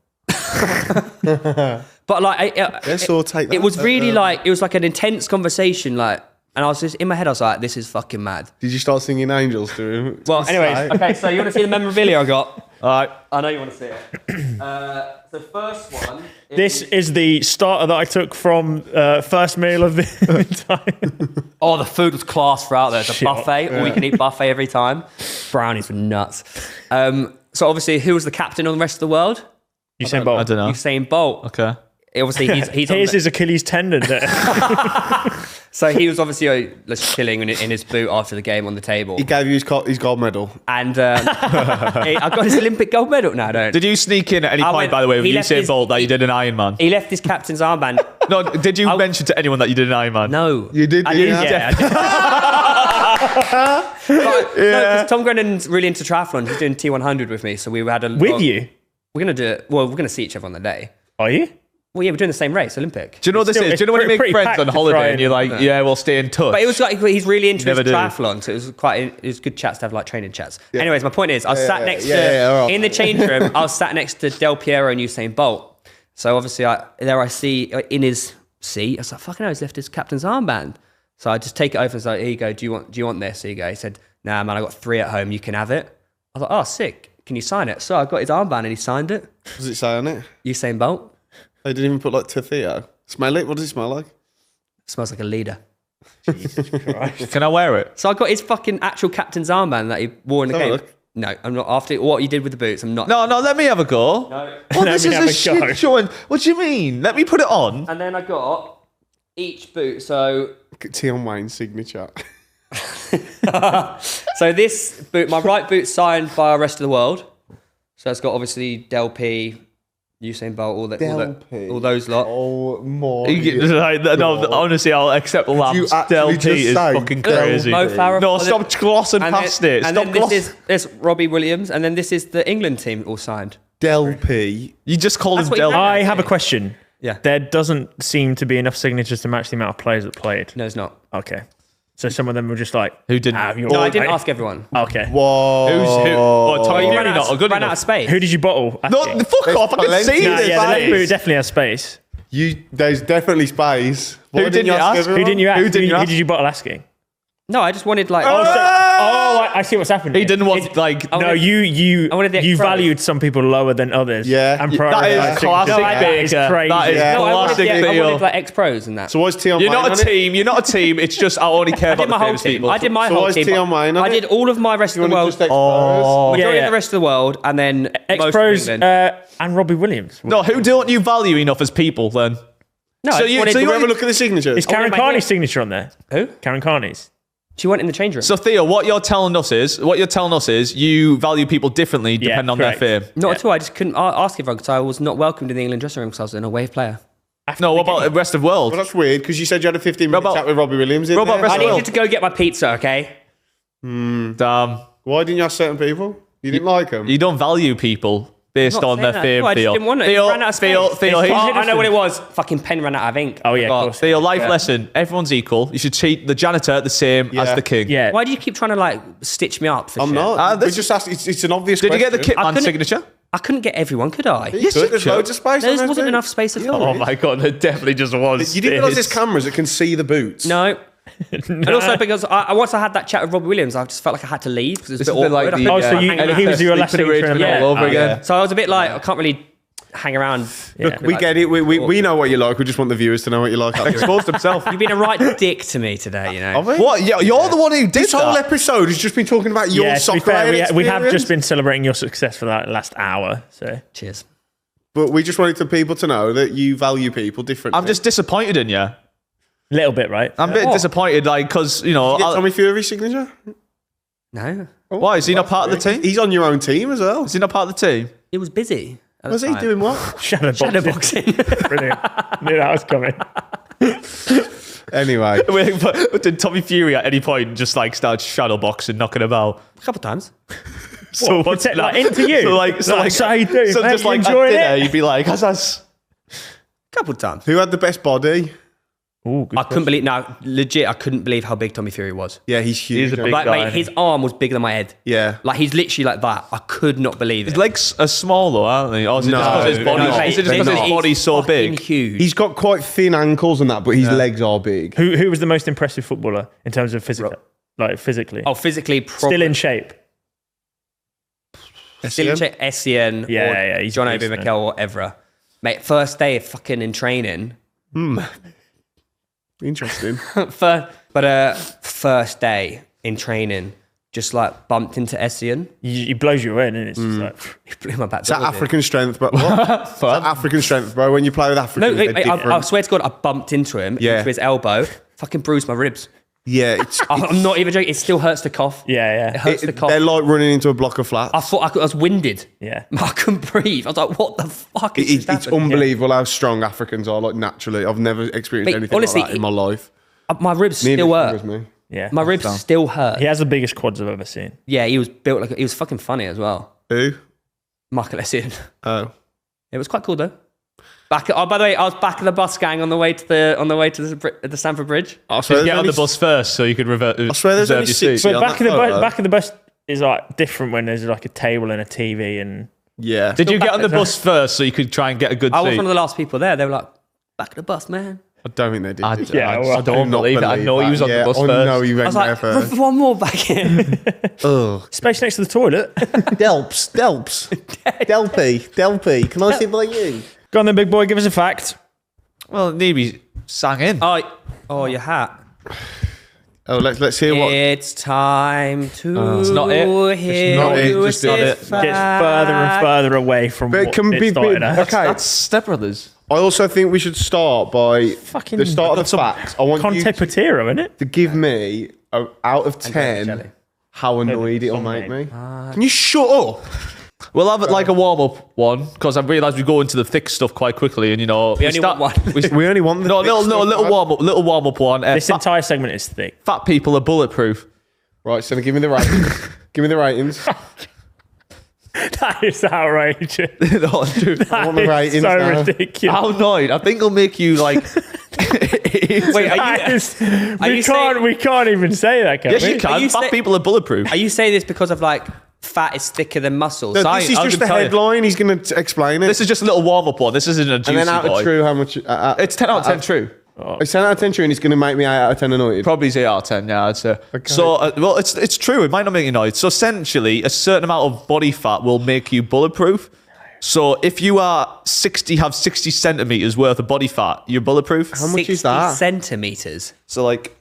A: But like,
D: Let's all take that.
A: it was really like, it was like an intense conversation. Like, and I was just in my head, I was like, this is fucking mad.
D: Did you start singing Angels to him?
A: Well, anyways, okay, so you want to see the memorabilia I got?
B: All right.
A: I know you want to see it. The first one.
C: This is the starter that I took from first meal of the time.
A: Oh, the food was class throughout there. It's a
C: Shit.
A: buffet. All you can eat buffet every time. Brownies were nuts. So obviously, who was the captain on the rest of the world?
C: Usain Bolt.
B: I don't know.
A: Usain Bolt.
B: Okay.
A: Obviously, he's on
C: Here's
A: the,
C: his Achilles tendon.
A: so he was obviously just chilling in his boot after the game on the table.
D: He gave you his gold medal.
A: And I got his Olympic gold medal. No, I don't.
B: Did you sneak in at any
A: I
B: point,
A: went-
B: by the way, with
A: he left
B: Usain
A: his-
B: Bolt that you did an Ironman?
A: He left his captain's armband.
B: No, did you mention to anyone that you did an Ironman?
A: No.
D: You did,
A: I
D: didn't
A: did,
D: you?
A: yeah. I did. No, because Tom Grennan's really into triathlon. He's doing T100 with me. So we had a...
C: With you?
A: We're going to do it. Well, we're going to see each other on the day.
C: Are you?
A: Well, yeah, we're doing the same race, Olympic.
B: Do you know what this
C: Still-
B: is?
C: it's
B: Do you know when you make
C: pretty
B: friends
C: packed
B: on
C: to
B: holiday
C: try
B: and you're like, yeah, we'll stay in touch?
A: But it was like, he's really into his
B: Never do.
A: triathlon. So it was good chats to have like training chats. Anyways, my point is, I was sat next
D: all right.
A: in the change room, I was sat next to Del Piero and Usain Bolt. So obviously I see in his seat, I was like, fucking hell, he's left his captain's armband. So I just take it over and was like, here you go, do you want this? Here you go. He said, nah, man, I got 3 at home, you can have it. I was like, oh, sick. Can you sign it? So I got his armband and he signed it.
D: What does it say on it?
A: Usain Bolt.
D: They didn't even put like to Theo. Smell it? What does it smell like?
A: Smells like a leader.
B: Can I wear it?
A: So I got his fucking actual captain's armband that he wore in the
D: Have a
A: game.
D: look.
A: No, I'm not after what you did with the boots. I'm not.
B: No, let me have a go.
A: No.
B: Well,
C: Let
B: this
C: me
B: is
C: have
B: a
C: a go.
B: shit showing. What do you mean? Let me put it on.
A: And then I got each boot. So
D: Look at Tion Wayne's signature.
A: this boot, my right boot signed by the rest of the world. So it's got obviously Del P, Usain Bolt, all those lot.
D: Oh my.
B: No, honestly, I'll accept the
D: you
B: laps.
D: actually
B: Del
D: just
B: P is
D: say
B: fucking
D: Del
B: crazy.
A: Mo Farah.
B: No,
A: And
B: stop glossing
A: and
B: past
A: then,
B: it.
A: And
B: Stop
A: then
B: glossing.
A: this is Robbie Williams, and then this is the England team all signed.
D: Del P.
B: You just call him
A: That's what you
B: Del.
A: meant.
C: I have a question.
A: Yeah.
C: There doesn't seem to be enough signatures to match the amount of players that played.
A: No, it's not.
C: Okay. So some of them were just like...
B: Who didn't?
C: you're
A: No, I
C: right.
A: didn't ask everyone.
C: Okay.
D: Whoa.
B: Who's who? Oh, Tommy
A: Ran
B: Fury
A: out,
B: not good
A: ran out of
B: enough.
A: space.
C: Who did you bottle?
B: No,
C: Asking.
B: fuck off! I can
D: plenty
B: see
D: of
C: Nah,
B: this.
C: yeah, the left
B: face.
C: boot definitely has space.
D: There's definitely space. Why
B: Who didn't you ask?
C: Who didn't you ask?
B: Who didn't you
C: Who
B: ask?
C: did you bottle asking?
A: No, I just wanted like.
C: I see what's happened.
B: He
C: here.
B: didn't want like.
A: I
C: No,
A: wanted-
C: you
A: I wanted the
C: you
A: pros.
C: valued some people lower than others.
D: Yeah.
C: And
D: That
C: prioritized
B: is classic
C: signatures. That is
B: Baker.
C: crazy.
B: That is
D: Yeah.
A: No, I wanted,
B: classic
A: I
B: Theo.
A: wanted like ex-pros and that.
D: So why's Tion
B: You're
D: Wayne
B: not
D: on
B: a
D: it?
B: team. You're not a team. It's just I only care
A: I
B: about
A: did my
B: the
A: whole
B: famous
A: team.
B: people.
A: I did my
D: So
A: whole
D: why's
A: team.
D: Tion Wayne on
A: I
D: it?
A: did all of my rest
D: You
A: of the
D: want
A: world.
D: to just expose?
A: Majority
C: Yeah.
A: of the rest of the world, and then most of
C: Ex-pros
A: England.
C: and Robbie Williams.
B: No, who don't you value enough as people then?
A: No,
B: so
A: I just
B: you-
A: wanted
B: so
A: to
B: you
D: Have a look at the signatures.
C: Is Karen
A: my
C: Carney's
A: hit.
C: signature on there?
A: Who?
C: Karen Carney's.
A: She went in the change room.
B: So Theo, what you're telling us is you value people differently depending on their
C: correct.
B: fame.
A: Not at all. I just couldn't ask everyone because I was not welcomed in the England dressing room because I was an away player.
B: No, what about the rest of the world?
D: Well, that's weird because you said you had a 15-minute
B: Robert-
D: chat with Robbie Williams.
B: Robert
D: There.
B: Rest-
A: I
B: Well-
A: needed to go get my pizza. Okay.
B: Damn,
D: Why didn't you ask certain people? You didn't like them?
B: you don't value people based
A: I'm not
B: on their
A: saying that.
B: fame,
A: No, I just
B: Theo.
A: didn't want it. It
B: Theo,
A: ran out of space.
B: Theo,
A: Oh,
B: here's-
A: I know what it was. Fucking pen ran out of ink.
C: Oh, yeah, of
A: God.
C: course.
B: Theo, life lesson. Everyone's equal. You should treat the janitor the same as
D: Yeah.
B: the king.
C: Yeah.
A: Why do you keep trying to like stitch me up? For
D: I'm
A: shit?
D: not.
B: this-
D: We just asked. It's an obvious
B: Did you get the
D: question.
B: Kitman
A: couldn't-
B: signature?
A: I couldn't get everyone, could I?
D: You could. There's
B: should.
D: loads of space.
A: There
D: on those
A: wasn't
D: boots.
A: enough space at all.
B: Oh my god, there definitely just was.
D: You didn't realise there's
B: space.
D: cameras that can see the boots.
A: No. And also because once I had that chat with Robbie Williams, I just felt like I had to leave because it was
B: This
A: a
B: is
A: bit
B: the, like,
A: awkward. I
B: the,
A: couldn't
C: Oh, so
A: just
C: you-
A: hang around.
C: he was your
B: Sleep
C: last
B: in
C: signature.
B: arrangement all over
C: Oh,
B: again.
C: yeah.
A: So I was a bit like, I can't really hang around.
D: Look, we get it. We know what you like. We just want the viewers to know what you like.
B: Exposed himself.
A: You've been a right dick to me today, you know.
B: What? Yeah, you're the one who did
D: This whole
B: that.
D: episode has just been talking about your
C: Yeah, to be
D: soccer
C: fair,
D: experience.
C: we have just been celebrating your success for that last hour. So
A: Cheers.
D: But we just wanted the people to know that you value people differently.
B: I'm just disappointed in you.
C: a little bit, right?
B: I'm a bit disappointed, like, because, you know,
D: Did you get Tommy Fury's signature?
A: No,
B: why? Is he not part of the team?
D: He's on your own team as well.
B: Is he not part of the team?
A: it was busy. at the
D: Was he
A: time.
D: doing what?
C: Shadowboxing. Brilliant. Knew that was coming.
D: Anyway,
B: But did Tommy Fury at any point just like start shadowboxing, knocking about?
A: A couple of times.
B: So what's
C: protect, like into you. So how you doing?
B: So
C: mate?
B: just
C: You
B: like at
C: enjoying
B: dinner,
C: it?
B: you'd be like, "How's
A: Couple times.
D: Who had the best body?
C: Ooh, good
A: I couldn't believe. No, legit, I couldn't believe how big Tommy Fury was.
D: Yeah, he's huge.
B: He's a big
A: Like,
B: guy.
A: mate, his arm was bigger than my head.
D: Yeah.
A: Like he's literally like that. I could not believe it.
B: his legs are small though, aren't they? Or is it just
D: No,
B: because his body?
D: no,
B: Is it just
D: they're
B: because
D: not.
B: his body's so
A: Fucking
B: big?
A: huge.
D: He's got quite thin ankles and that, but his legs are big.
C: Who was the most impressive footballer in terms of physical, like physically?
A: physically
C: Still in shape.
A: Still in shape. Essien.
C: Yeah,
A: or
C: he's
A: John
C: a
A: Obi
C: beast,
A: Mikel or Evra. Mate, first day of fucking in training.
D: Interesting.
A: First day in training, just like bumped into Essien.
C: He blows you away, and it's just like
A: He blew my back.
D: Is that African strength, bro? What? Is that African strength, bro? When you play with
A: No,
D: Africans, they're different.
A: I swear to God, I bumped into him,
D: Yeah.
A: into his elbow, fucking bruised my ribs.
D: Yeah, it's,
A: I'm not even joking. It still hurts to cough.
C: yeah.
A: It hurts to cough.
D: they're like running into a block of flats.
A: I thought I was winded.
C: Yeah.
A: I couldn't breathe. I was like, what the fuck is
D: It's
A: this happening?
D: unbelievable how strong Africans are, like naturally. I've never experienced
A: Mate,
D: anything
A: honestly,
D: like that in my life.
A: My ribs
D: Neither
A: still
D: was
A: hurt.
D: me.
C: Yeah.
A: My ribs still hurt.
C: He has the biggest quads I've ever seen.
A: Yeah, he was built like he was fucking funny as well.
D: Who?
A: Michael Essien.
D: Oh.
A: It was quite cool though. By the way, I was back of the bus gang on the way to the Stamford Bridge.
D: I swear
B: Get
D: there's
B: on the
D: only-
B: bus first, so you could
D: I swear there's
B: reserve
D: only
B: your
D: 6
B: seat.
C: But
D: on
C: back
D: that
C: of the
D: photo.
C: back of the bus is like different when there's like a table and a TV and
D: Yeah.
B: Did you get on the
A: back-
B: bus first so you could try and get a good
A: I was
B: seat?
A: one of the last people there. They were like, back of the bus, man.
D: I don't think they did. did
C: yeah,
D: they?
C: well,
B: I don't
D: do not
B: believe it. I know he
D: that.
B: was on the bus
D: I
B: first.
D: know he
A: I
D: went
A: was
D: there
A: like,
D: first.
A: one more back in.
D: Ugh.
C: space next to the toilet.
E: Delps. Delpy. Can I sit by you?
C: Go on then, big boy, give us a fact.
B: Well, Neeby sang in.
A: Oh, your hat.
D: Oh, let's hear what.
A: It's time to
B: It's not it.
A: hear
D: not it,
A: you
D: just not
A: say
D: it.
C: Gets further and further away from
D: But it
C: what
D: can
C: it
D: be
C: started as.
D: okay.
B: That's Step Brothers.
D: I also think we should start by
C: Fucking-
D: the start of the facts. I want you
C: Conte Patero, isn't it?
D: to give me out of 10
A: jelly.
D: how annoyed it'll
C: song
D: make
C: name.
D: me. Can you shut up?
B: We'll have it like a warm-up one, because I realised we go into the thick stuff quite quickly, and you know...
A: We only want one.
D: We only want the
B: No,
D: thick stuff,
B: little
D: right?
B: warm-up one.
C: This entire segment is thick.
B: Fat people are bulletproof.
D: Right, so give me the ratings. Give me the ratings.
C: That is outrageous.
B: No, dude.
D: I want the ratings
C: so
D: now.
C: ridiculous.
B: How annoyed? I think it'll make you like...
A: Wait,
C: We can't even say that, can
B: Yes,
C: we?
B: you can.
A: Are you
B: Fat
A: say-
B: people are bulletproof.
A: Are you saying this because of like fat is thicker than muscle?
D: No,
A: So
D: this is
A: I'm
D: just
A: gonna
D: the
A: tell you.
D: headline. He's going to explain it.
B: This is just a little warm-up one. This isn't a juicy
D: and then out
B: boy.
D: of true, how much?
B: It's 10 out of 10 true.
D: It's 10 out of 10 true, and he's going to make me 8 out of 10 annoyed.
B: Probably 8 out of 10, yeah, I'd say. So, well, it's true. It might not make you annoyed. So, essentially, a certain amount of body fat will make you bulletproof. So, if you have 60 centimeters worth of body fat, you're bulletproof.
D: How much
A: 60
D: is that?
A: centimeters.
B: So, like,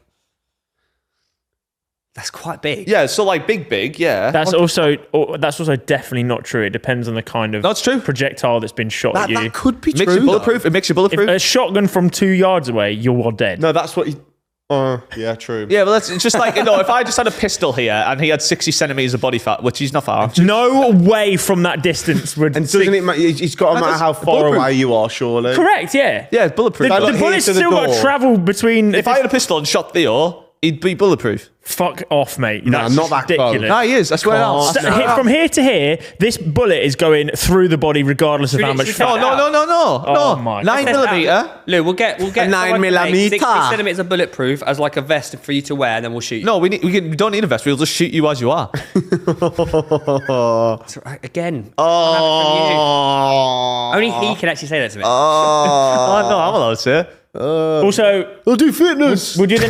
A: That's quite big.
B: yeah, so like big, yeah.
C: That's also definitely not true. It depends on the kind of
B: That's true.
C: projectile that's been shot
D: That,
C: at you.
D: that could be
B: It makes
D: true.
B: you bulletproof. It makes you
C: If
B: bulletproof.
C: a shotgun from 2 yards away, you're dead.
D: No, that's what he. Yeah, true.
B: Yeah, well, that's it's just like, if I just had a pistol here and he had 60 centimeters of body fat, which he's not far.
C: No way from that distance would.
D: And doesn't it matter? It's got to matter how far
B: bulletproof.
D: away you are, surely.
C: Correct, yeah.
B: Yeah, it's bulletproof.
D: Like
C: The
D: here
C: bullet's
D: to the
C: still got to
D: door.
C: travel between.
B: If I had a pistol and shot Theo, he'd be bulletproof.
C: Fuck off, mate.
D: Nah,
C: That's
D: not that close.
C: ridiculous.
B: No, he is. I swear
D: Can't.
B: down.
C: So, from here to here, this bullet is going through the body regardless of how much
A: Should
C: fat.
A: we-
B: No.
C: my
B: 9
A: Test it
B: millimeter.
A: out. Lou, we'll get
D: A 9
A: someone to make
D: millimeter.
A: 60 centimeters of bulletproof as like a vest for you to wear, and then we'll shoot you.
B: No, we don't need a vest. We'll just shoot you as you are.
A: That's right. Again.
D: Oh.
A: Only he can actually say that to me.
B: Oh, no, I'm allowed to say it.
C: Also,
D: I'll do fitness.
C: we'll do the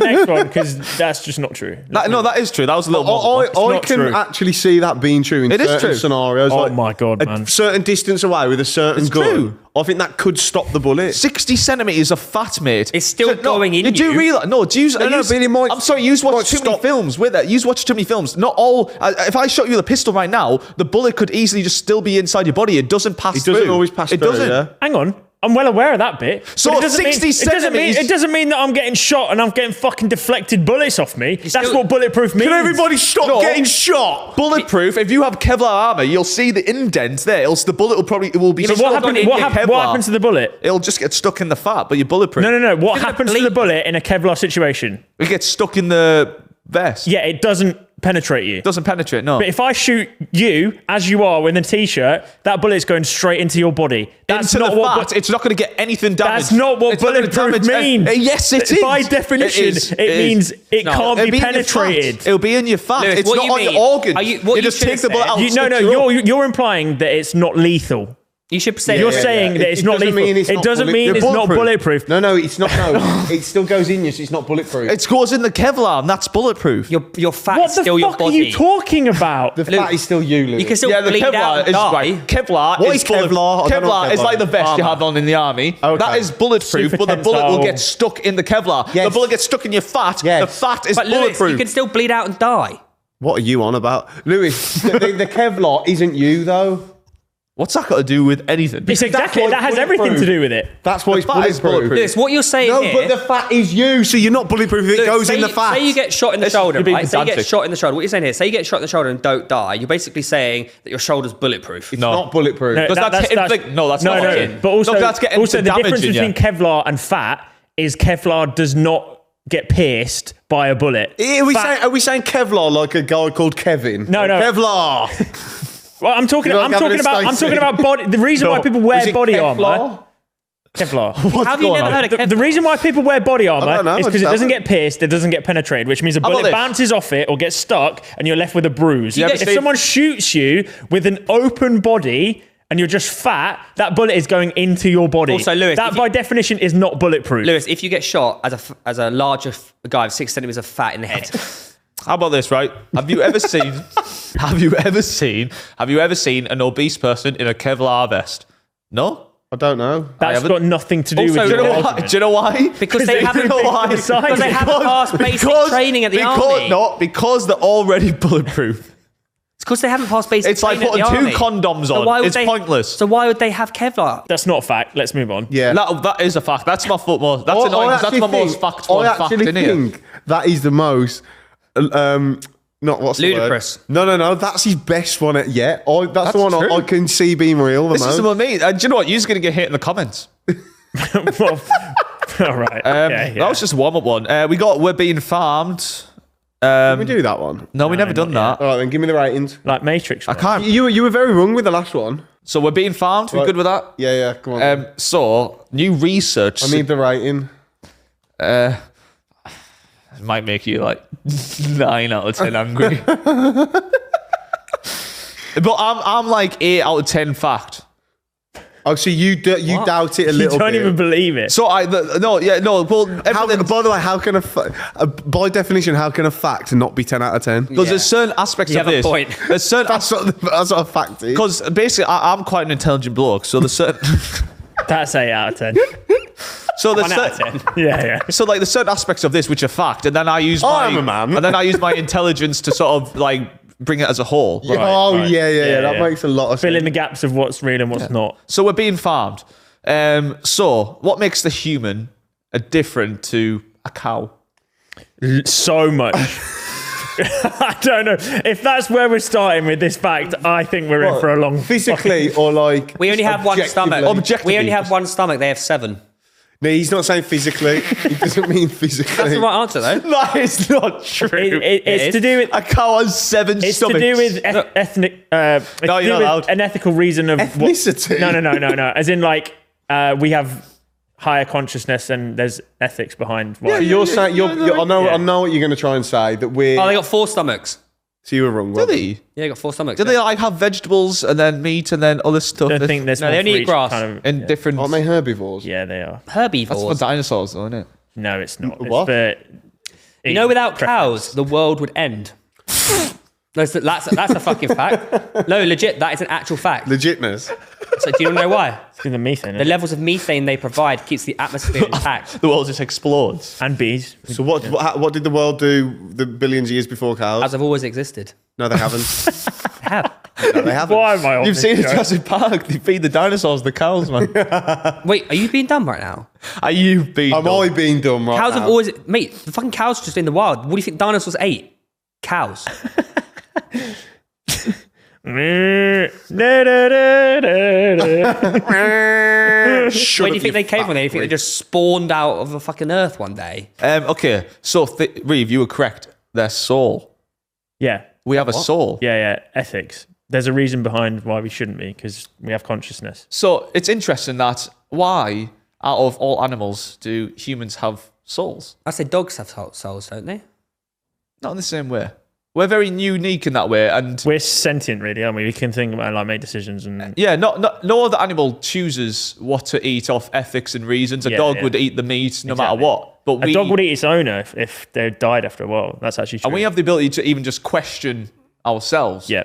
C: next one because that's just not true.
B: No, that is true. That was a little more.
D: I
C: not
D: can
C: true.
D: actually see that being true in
B: It is
D: certain
B: true.
D: scenarios.
C: Oh
D: like
C: my God,
D: a
C: man.
D: certain distance away with a certain gun.
B: true.
D: I think that could stop the bullet.
B: 60 centimeters of fat, mate.
A: It's still going in
B: Did you
A: you.
B: realize? No, do you?
D: no, but it might-
B: I'm sorry, you watch
D: might
B: too many
D: stop-
B: films with it. You watch too many films. Not all. If I shot you with a pistol right now, the bullet could easily just still be inside your body. It doesn't pass through.
D: It doesn't always pass
B: It
D: through,
B: doesn't.
D: yeah?
C: Hang on. I'm well aware of that bit.
B: So
C: but it doesn't
B: 60
C: mean,
B: centimetres-
C: it doesn't mean that I'm getting shot and I'm getting fucking deflected bullets off me. That's
A: still-
C: what bulletproof means.
D: Can everybody stop
B: No.
D: getting shot?
B: Bulletproof. If you have Kevlar armor, you'll see the indent there. The bullet will be.
C: So
B: stuck
C: what
B: in
C: happens
B: Kevlar.
C: to the bullet?
B: It'll just get stuck in the fat, but you're bulletproof.
C: No. What
A: Doesn't
C: happens to
A: bleed.
C: the bullet in a Kevlar situation?
B: It gets stuck in the vest.
C: Yeah, it doesn't penetrate you.
B: Doesn't penetrate, no.
C: But if I shoot you as you are with a t-shirt, that bullet's going straight into your body. That's
B: Into
C: not
B: the
C: what.
B: fat, it's not going to get anything damaged.
C: That's not what
B: It's not gonna
C: bulletproof
B: damage-
C: means.
B: Yes, it is.
C: By definition, it means it can't
B: It'll
C: be
B: in your fat.
C: penetrated.
B: It'll be in your fat.
A: Lewis,
B: It's
A: what
B: not
A: you
B: on
A: mean-
B: your organ.
A: are you- what you
B: just
A: should
B: take the
A: have
B: bullet
A: said-
B: out. and
C: No,
B: stitch it up.
C: you're implying that it's not lethal.
A: You should say
C: You're saying that it's
D: It
C: not
D: doesn't
C: lethal.
D: mean it's
C: It
D: not
C: doesn't mean
D: bullet-
C: it's
D: You're
C: not bulletproof.
D: No, it's not. No, it still goes in you, so it's not bulletproof.
B: It goes in the Kevlar, and that's bulletproof.
A: your fat
C: What
A: is
C: the
A: still your
C: fuck are
A: body.
C: you talking about?
D: the fat is still you, Lewis.
A: You can still
B: Yeah, the
A: bleed out
B: Kevlar
A: and
B: is
A: die.
B: right. Kevlar
D: What
B: is
D: is Kevlar? I don't know what
B: Kevlar is
D: Kevlar
B: like the
D: is.
B: vest you
D: Armour.
B: have on in the army.
D: Okay.
B: That is bulletproof,
C: Super
B: but the bullet will
C: tensile.
B: get stuck in the Kevlar.
D: Yes.
B: The bullet gets stuck in your fat.
D: Yes.
B: The fat is
A: But Lewis,
B: bulletproof.
A: you can still bleed out and die.
D: What are you on about, Lewis? the Kevlar isn't you though.
B: What's that got to do with anything?
C: It's exactly
D: why
C: that has
D: it's
C: everything to
D: bulletproof.
C: do with it.
D: That's why it's
B: fat is
D: bulletproof.
B: bulletproof.
A: Lewis, what you're saying
D: No,
A: here...
D: but the fat is you, so you're not bulletproof if it
A: Lewis,
D: goes
A: say
D: in the
A: you-
D: fat.
A: Say you get shot in the
B: It's-
A: shoulder,
B: you're being
A: right? Say you get
B: pedantic.
A: shot in the shoulder. What you're saying here, say you get shot in the shoulder and don't die, you're basically saying that your shoulder's bulletproof.
D: It's not bulletproof.
C: No,
B: Because that's hitting no, that's not hitting.
C: But also,
B: No, that's getting
C: also the difference
B: damaging you.
C: between Kevlar and fat is Kevlar does not get pierced by a bullet.
D: Are we saying Kevlar like a guy called Kevin?
C: No.
D: Kevlar.
C: Well, I'm talking
D: You like having Stacey?
C: about body. The reason why people wear
D: Is it
C: body armor.
D: Kevlar?
C: Kevlar.
A: How have you
B: going
A: never
B: on?
A: heard of Kevlar?
C: The reason why people wear body
D: don't
C: armor
D: know,
C: is
D: I
C: because it
D: just
C: doesn't
D: haven't.
C: get pierced, it doesn't get penetrated, which means a
B: about
C: bullet
B: this?
C: bounces off it or gets stuck and you're left with a bruise.
B: Yeah, but
C: If
B: Steve-
C: someone shoots you with an open body and you're just fat, that bullet is going into your body.
A: Also, Lewis,
C: that
A: if
C: by
A: you-
C: definition is not bulletproof.
A: Lewis, if you get shot as a larger guy with 6 centimeters of fat in the head,
B: How about this, right? Have you ever seen an obese person in a Kevlar vest? No?
D: I don't know.
C: That's
B: haven't-
C: got nothing to do
A: Also,
C: with
B: Do you
C: your
B: know why?
C: argument.
B: Do you know why?
A: because they
C: they
A: haven't
C: don't
B: know why?
C: decide.
A: because they haven't passed basic training at the army.
B: No, because they're already bulletproof.
A: It's because they haven't passed basic
B: It's like
A: training at
B: putting
A: the
B: two
A: army.
B: condoms
A: So
B: on.
A: why would
B: It's
A: they-
B: pointless.
A: So why would they have Kevlar?
C: That's not a fact. Let's move on.
D: Yeah.
B: That is a fact. That's my football. That's annoying. 'Cause That's my most fact one fact
D: actually
B: in here.
D: think that is the most. Not what's the word?
A: Ludicrous.
D: No. That's his best one yet. That's
B: That's
D: the one
B: true.
D: I can see being real.
B: This is what I mean. Do you know what? You're just going to get hit in the comments.
C: Well, all right. Yeah.
B: That was just a warm-up one. We're being farmed.
D: Can we do that one?
B: No, we never done that.
D: All right, then give me the ratings.
C: Like Matrix.
B: I can't.
D: You were very wrong with the last one.
B: So we're being farmed. We
D: Right.
B: good with that?
D: Yeah. Come on.
B: So new research.
D: I need the rating.
B: It might make you like 9 out of 10 angry. But I'm like 8 out of 10 fact.
D: Oh, so you doubt it a
C: You
D: little
C: don't
D: bit.
C: even believe it.
B: So Well,
D: How,
B: everything.
D: by the way, how can by definition, how can a fact not be 10 out of 10?
B: Because there's certain aspects
A: You
B: of
A: have a
B: this.
A: point.
B: There's certain.
D: That's what a fact is.
B: Because basically, I'm quite an intelligent bloke. So there's certain.
C: That's 8 out of 10.
B: So there's
A: 1 out of
B: certain.
A: 10.
C: Yeah.
B: So like there's certain aspects of this which are fact, and then I use my
D: I'm a man.
B: and then I use my intelligence to sort of like bring it as a whole.
C: Right.
D: Yeah. That
C: yeah.
D: makes a lot of
C: Fill
D: sense.
C: in the gaps of what's real and what's not.
B: So we're being farmed. So what makes the human different to a cow?
C: So much. I don't know. If that's where we're starting with this fact, I think we're in for a long
D: Physically or like
A: We only have one stomach.
D: objectively?
A: We only have one stomach. They have 7.
D: No, he's not saying physically. He doesn't mean physically.
A: That's the right answer, though.
B: That is not true.
C: It's to do with
B: A cow has 7
C: it's
B: stomachs.
C: to do with ethnic. It's
B: No,
C: to
B: you're
C: do
B: not
C: with
B: allowed.
C: an ethical reason of
D: Ethnicity?
C: No. As in, like we have higher consciousness and there's ethics behind why.
D: You're saying I know
C: Yeah.
D: what you're going to try and say that we're.
A: Oh, they got 4 stomachs.
D: So you were wrong.
B: Do they?
A: Yeah, they got 4 stomachs.
B: Do they like have vegetables and then meat and then other stuff?
C: I think there's
A: No,
C: more
A: they only
C: for
A: eat
C: each
A: grass.
C: kind of-
B: in different.
D: Aren't they herbivores?
C: yeah, they are.
B: That's for
A: Herbivores.
B: dinosaurs, though, isn't it?
C: No, it's not. It's
D: What?
C: for
A: You know, without cows, the world would end. That's a fucking fact. No, legit, that is an actual fact.
D: Legitness.
A: So do you know why?
C: It's in the methane
A: The levels of methane they provide keeps the atmosphere intact.
B: The world just explodes.
C: and bees.
D: So what did the world do the billions of years before cows?
A: As have always existed.
D: No, they haven't.
A: They have.
D: No, they haven't.
C: Why am I on
B: You've
C: this
B: seen
C: show?
B: Jurassic Park. They feed the dinosaurs the cows, man.
A: Wait, are you being dumb right now?
B: Are you being?
D: Am I being dumb right
A: Cows
D: now?
A: have always... Mate, the fucking cows just in the wild. What do you think dinosaurs ate? Cows. Where do you think they came from? Do you think they just spawned out of the fucking earth one day?
B: Okay, so Reeve, you were correct. Their soul.
C: Yeah.
B: We have a soul.
C: Yeah. Ethics. There's a reason behind why we shouldn't be, because we have consciousness.
B: So it's interesting that why, out of all animals, do humans have souls?
A: I say dogs have souls, don't they?
B: Not in the same way. We're very unique in that way, and
C: We're sentient, really, aren't we? We can think about like make decisions and
B: yeah, no other animal chooses what to eat off ethics and reasons. A dog would eat the meat no matter what. But
C: a dog would eat its owner if they died after a while. That's actually true.
B: and we have the ability to even just question ourselves.
C: Yeah.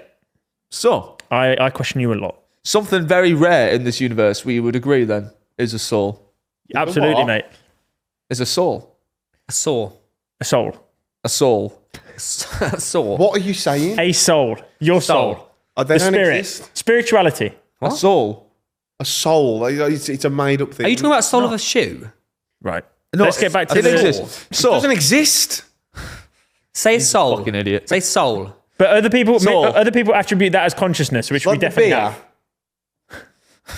B: So
C: I question you a lot.
B: something very rare in this universe, we would agree then, is a soul.
C: Absolutely,
D: what?
C: mate.
B: Is a soul.
A: A saw.
C: A soul.
B: A soul.
A: A saw.
D: What are you saying?
C: A soul. Your soul.
D: Oh, they
C: The
D: don't
C: spirit.
D: exist.
C: Spirituality.
B: A soul.
D: A soul. It's a made-up thing.
A: Are you talking about soul of a shoe?
C: Right.
B: No,
C: Let's get back to
B: it
C: the...
B: exists.
D: It
B: So,
D: doesn't exist.
A: Say soul.
B: fucking idiot.
A: Say soul.
C: But other people
B: Soul.
C: attribute that as consciousness, which we
D: Like the
C: definitely
D: beer.
C: have.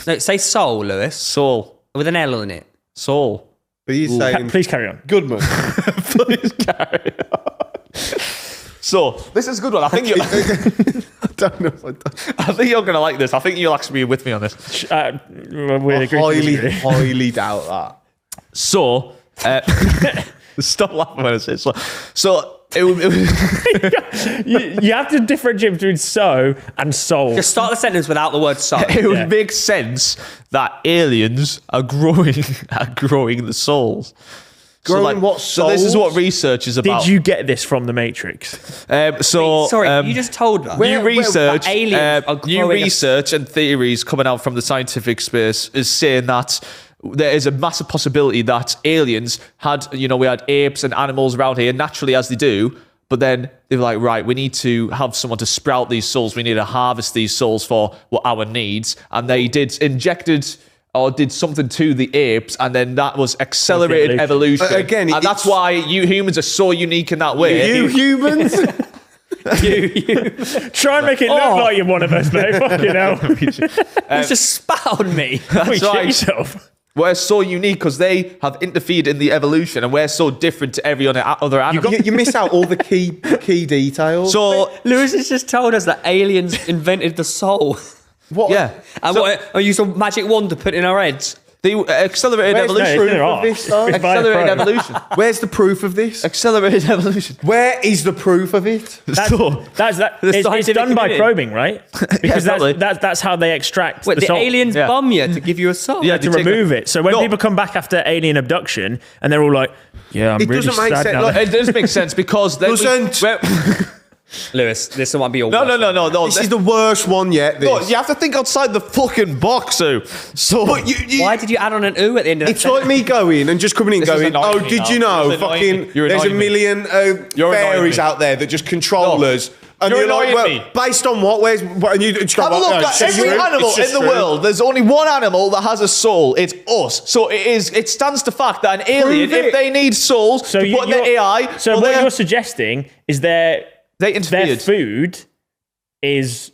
A: No, say soul, Lewis.
B: Soul.
A: With an L in it.
B: Soul.
D: But you're saying
C: Please carry on.
D: Goodman.
B: Please carry on. So, this is a good one. I think you're,
D: I don't know.
B: I think you're going to like this. I think you'll actually be with me on this.
C: We agree to disagree.
D: Highly doubt that.
B: So, stop laughing when I say so. So, it would
C: you have to differentiate between so and soul.
A: Just start the sentence without the word soul.
B: it would
C: Yeah.
B: make sense that aliens are growing the souls.
D: Growing what
B: So this is what
D: souls?
B: research is about.
C: Did you get this from the Matrix?
A: Sorry, you just told us.
B: New research,
A: that aliens are
B: new
A: growing a-
B: research and theories coming out from the scientific space is saying that there is a massive possibility that aliens had, we had apes and animals around here naturally as they do, but then they were like, right, we need to have someone to sprout these souls. We need to harvest these souls for what our needs. And they did something to the apes, and then that was accelerated evolution.
D: Again,
B: and that's why you humans are so unique in that way.
D: You humans.
C: Try and make it look like you're one of us, mate. Fucking hell.
A: You just spat on me.
C: Wait, shit
B: right.
C: yourself.
B: We're so unique because they have interfered in the evolution, and we're so different to every other animal.
D: you miss out all the key details.
B: So
A: Lewis has just told us that aliens invented the soul.
D: what?
B: yeah,
A: And what, use a magic wand to put in our heads.
B: they accelerated
D: Where's
B: evolution.
C: No, it's in their
D: of
C: arse.
D: this, though?
C: It's by a
B: Accelerated
C: pro.
B: evolution.
D: Where's the proof of this?
B: Accelerated evolution.
D: Where is the proof of it?
C: That's that.
A: The
C: It's
A: scientific
C: done by
A: community.
C: probing, right? Because
B: totally.
C: that's how they extract
A: Wait,
C: the
A: the
C: soul.
A: aliens
B: Yeah.
A: bum you to give you a soul?
B: Yeah,
C: to
B: they take
C: remove it. So when
B: No.
C: people come back after alien abduction and they're all like, "Yeah, I'm
D: It
C: really
D: doesn't make
C: sad
D: sense.
C: now."
D: Like,
B: It does make sense because then
D: Doesn't.
A: Lewis, this might be your
B: no.
D: This is the worst one yet. This.
B: No, you have to think outside the fucking box, though. So
A: Why did you add on an ooh at the end of that
D: It's like me going and just coming in
B: This is
D: going,
B: annoying
D: oh,
B: me
D: did
B: now.
D: you know
B: This is annoying me.
D: fucking
B: You're
D: there's a
B: annoying me.
D: million
B: You're annoying
D: fairies
B: me.
D: out there that just control
B: No.
D: us. And
B: You're
D: you're like,
B: annoying
D: well,
B: me.
D: based on what? And you just go,
B: have a
D: well,
B: look
D: no,
B: at
D: it's just
B: every
D: true.
B: animal
D: It's just
B: in the
D: true.
B: world. There's only one animal that has a soul. It's us. So it stands to fact that an alien,
D: Prove it.
B: if they need souls
C: So
B: to put in their AI,
C: So
B: well,
C: what
B: they're-
C: you're suggesting is their
B: they interfered.
C: food is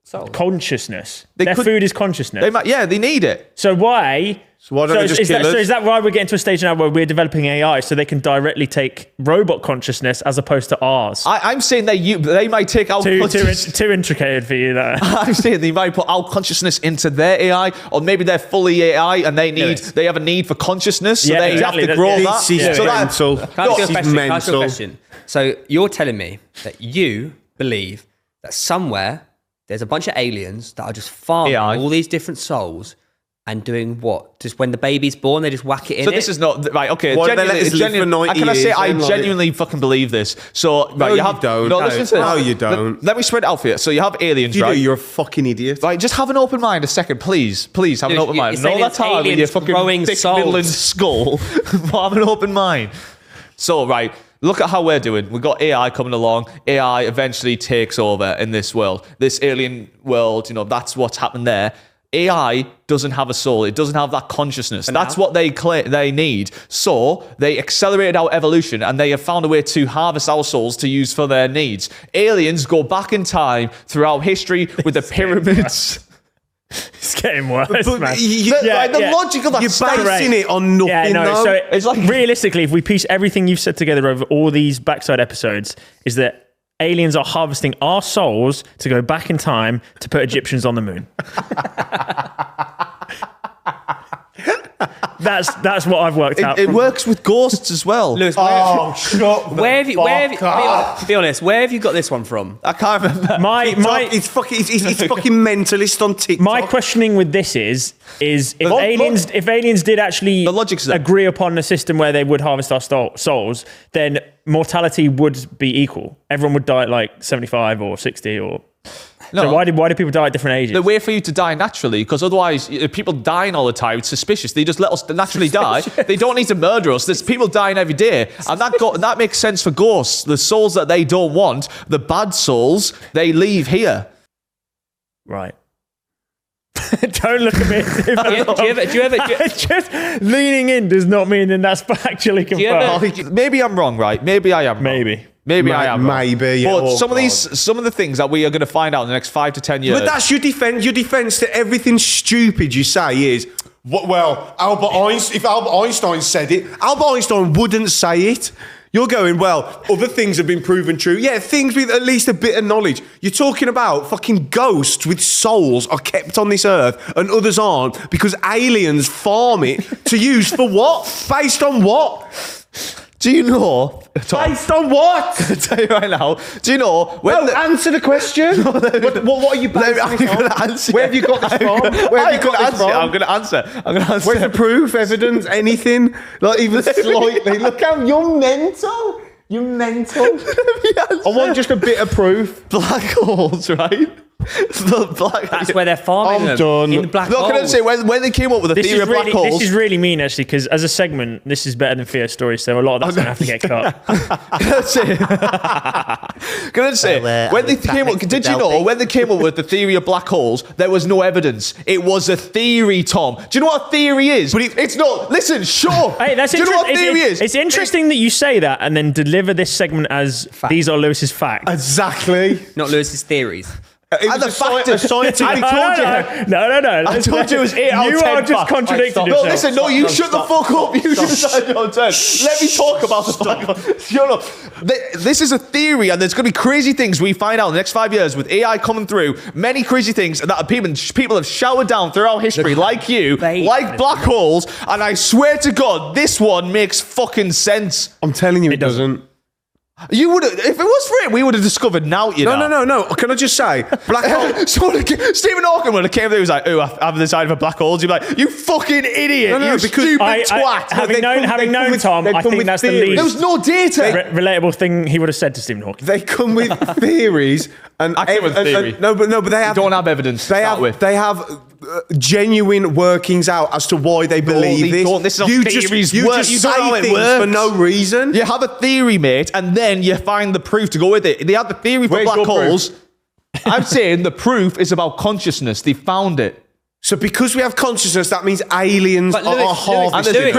A: soul.
C: consciousness.
B: They
C: Their
B: could-
C: food is consciousness.
B: They need it.
C: So why?
D: So why don't they just
C: is
D: kill
C: that,
D: us?
C: so is that why we're getting to a stage now where we're developing AI so they can directly take robot consciousness as opposed to ours?
B: I'm saying they might take our consciousness.
C: Too intricate for you there.
B: I'm saying they might put our consciousness into their AI, or maybe they're fully AI and they have a need for consciousness, so
C: Yeah,
B: they
C: exactly.
B: have to grow that.
D: This is
B: So
D: mental.
A: Can I ask you a
D: This is
A: question? Can I ask you a
D: mental.
A: question? So you're telling me that you believe that somewhere there's a bunch of aliens that are just farming
B: AI.
A: all these different souls and doing what? Just when the baby's born, they just whack it in.
B: So this is not right. Okay,
D: Why don't they
B: genuinely,
D: let us live for 90
B: can I say
D: years
B: I
D: then, like-
B: genuinely fucking believe this? So right,
D: No,
B: you
D: you
B: have
D: don't.
B: No,
D: No,
B: listen to this.
D: no, you don't.
B: Let me spread it out for you. So you have aliens,
D: You
B: right?
D: do, you're a fucking idiot.
B: Right, just have an open mind a second, please. Please have an
A: You're-
B: open
A: you're
B: mind.
A: saying
B: No,
A: it's
B: that's hard with your
A: aliens
B: fucking
A: growing
B: thick
A: souls.
B: middling skull. But have an open mind. So, right, look at how we're doing. We've got AI coming along. AI eventually takes over in this world. This alien world, that's what's happened there. AI doesn't have a soul. It doesn't have that consciousness. That's what they need. So they accelerated our evolution and they have found a way to harvest our souls to use for their needs. Aliens go back in time throughout history with the pyramids.
C: It's getting worse,
D: But
C: man.
B: The logic of that
D: You're
B: statement-
D: basing it on nothing,
C: Yeah, no.
D: though.
C: So it's like realistically, if we piece everything you've said together over all these backside episodes, is that aliens are harvesting our souls to go back in time to put Egyptians on the moon. That's what I've worked out.
B: It works with ghosts as well.
A: Lewis, where have you, be honest, where have you got this one from?
B: I can't remember.
D: It's fucking mentalist on TikTok.
C: My questioning with this is if aliens did actually
B: The logic's there.
C: agree upon a system where they would harvest our souls, then mortality would be equal. Everyone would die at like 75 or 60 or...
B: No.
C: So why do people die at different ages?
B: The way for you to die naturally, because otherwise people dying all the time, it's suspicious. They just let us naturally die. They don't need to murder us. There's people dying every day. And that makes sense for ghosts. The souls that they don't want, the bad souls, they leave here.
C: Right. Don't look at me.
A: Do you ever
C: Just leaning in does not mean that that's factually confirmed.
B: Maybe I'm wrong, right? Maybe I am wrong. Maybe I am wrong.
D: Maybe. Yeah.
B: But some of the things that we are going to find out in the next 5 to 10 years.
D: But that's your defense. Your defense to everything stupid you say is, well, if Albert Einstein said it, Albert Einstein wouldn't say it. You're going, well, other things have been proven true. Yeah, things with at least a bit of knowledge. You're talking about fucking ghosts with souls are kept on this earth and others aren't because aliens farm it to use for what? Based on what?
B: Do you know, Tom,
D: Based on what?
B: I'll tell you right now. Do you know when
D: answer the question. What are you basing this on? Where have you got this from? Where have you got this from?
B: I'm going to answer.
D: Where's the proof, evidence, anything? Like even slightly. Look how you're mental. You're mental. I want just a bit of proof.
B: Black holes, right?
A: That's where they're farming them.
D: Done.
A: In the black
B: Look,
A: holes.
B: can I say when they came up with the theory of black holes?
C: This is really mean, actually, because as a segment, this is better than Theo's story, so a lot of that's going to have to get cut.
B: Can I say when they came up? Did you know when they came up with the theory of black holes, there was no evidence. It was a theory, Tom. Do you know what a theory is? But it's not. Listen, sure.
C: Hey, that's
B: Do you know what a theory is?
C: It's interesting that you say that and then deliver this segment as these are Lewis's facts.
D: Exactly.
A: Not Lewis's theories.
D: It was a scientific.
C: No.
B: I told you it was 8 out of 10.
C: You are just
B: facts.
C: contradicting
B: No,
C: yourself.
B: listen, no, you shut the fuck up. You just your turn. Let me talk about the black hole. Shut up. This is a theory, and there's going to be crazy things we find out in the next 5 years with AI coming through. Many crazy things that people have showered down throughout history, like you, like black holes. And I swear to God, this one makes fucking sense.
D: I'm telling you, it doesn't.
B: You would have, if it was for it, we would have discovered now.
D: No. Can I just say, black hole?
B: Stephen Hawking would have came there. He was like, "Oh, I've decided for black holes." You'd be like, "You fucking idiot!
D: No,
B: you
D: because
B: stupid twat!"
C: Having known Tom, I think that's the least
B: There was no data.
C: relatable thing he would have said to Stephen Hawking.
D: They come with theories, and
B: I came with theory.
D: No, but they have
B: don't have evidence.
D: They have genuine workings out as to why they believe
B: they
D: this.
B: don't. This is how
D: you
B: theories
D: just
B: work. You don't know how
D: say
B: it
D: things
B: works.
D: for no reason.
B: You have a theory, mate, and then you find the proof to go with it. They have the theory for
D: Where's
B: black
D: your proof?
B: holes. I'm saying the proof is about consciousness. They found it.
D: So because we have consciousness, that means aliens
A: But
D: are harvesting.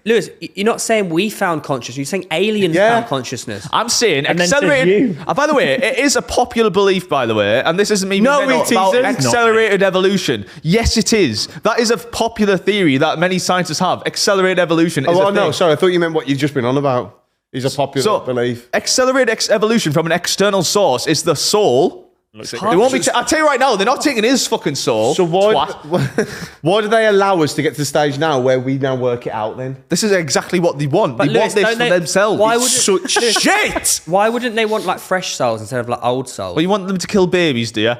A: Lewis, you're not saying we found consciousness. You're saying aliens found consciousness.
B: I'm saying
C: And then said
B: accelerated.
C: you.
B: By the way, it is a popular belief, by the way, and this isn't me.
D: No,
B: being
D: it
B: about
D: isn't.
B: accelerated evolution. Yes, it is. That is a popular theory that many scientists have. Accelerated evolution is a thing.
D: no, sorry, I thought you meant what you've just been on about. Is a popular belief.
B: Accelerated evolution from an external source is the soul. They won't be. I'll tell you right now, they're not taking his fucking soul.
D: So why do they allow us to get to the stage now where we now work it out then?
B: This is exactly what they want. They
A: Lewis,
B: want this
A: don't
B: for
A: they-
B: themselves.
A: why would-
D: Such shit!
A: Why wouldn't they want like fresh souls instead of like old souls?
B: Well, you want them to kill babies, do you?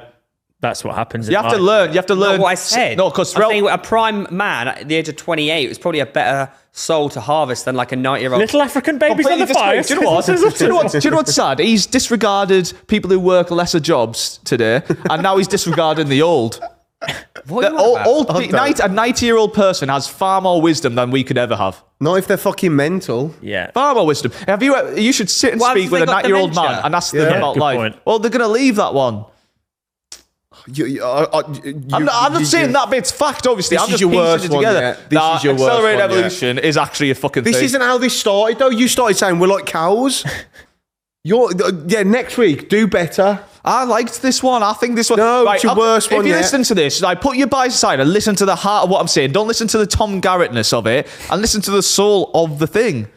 C: That's what happens.
B: You have to learn. You have to learn.
A: Not what I said.
B: No, because
A: I'm saying a prime man at the age of 28 was probably a better soul to harvest than like a 90-year-old.
C: Little African babies on the fire.
B: Do you know what? Do you know what's sad? He's disregarded people who work lesser jobs today, and now he's disregarding the old.
A: What are you on about?
B: A 90-year-old person has far more wisdom than we could ever have.
D: Not if they're fucking mental.
C: Yeah.
B: Far more wisdom. You should sit and
A: What
B: speak
A: if
B: with
A: they
B: a
A: got
B: 90-year-old
A: dementia?
B: man and ask them
C: Yeah,
B: about
C: good
B: life.
C: point.
B: Well, they're going to leave that one. I'm not saying that bit's fact, obviously.
D: This
B: I'm
D: is
B: just
D: your
B: piecing
D: worst
B: it
D: one
B: together.
D: yet. This is your worst
B: accelerated
D: one yet.
B: evolution is actually a fucking
D: This
B: thing.
D: isn't how this started though. You started saying we're like cows. Next week, do better.
B: I liked this one. I think this one.
D: No, it's your worst one
B: If you
D: yet.
B: listen to this, put your bias aside and listen to the heart of what I'm saying. Don't listen to the Tom Garrattness of it, and listen to the soul of the thing.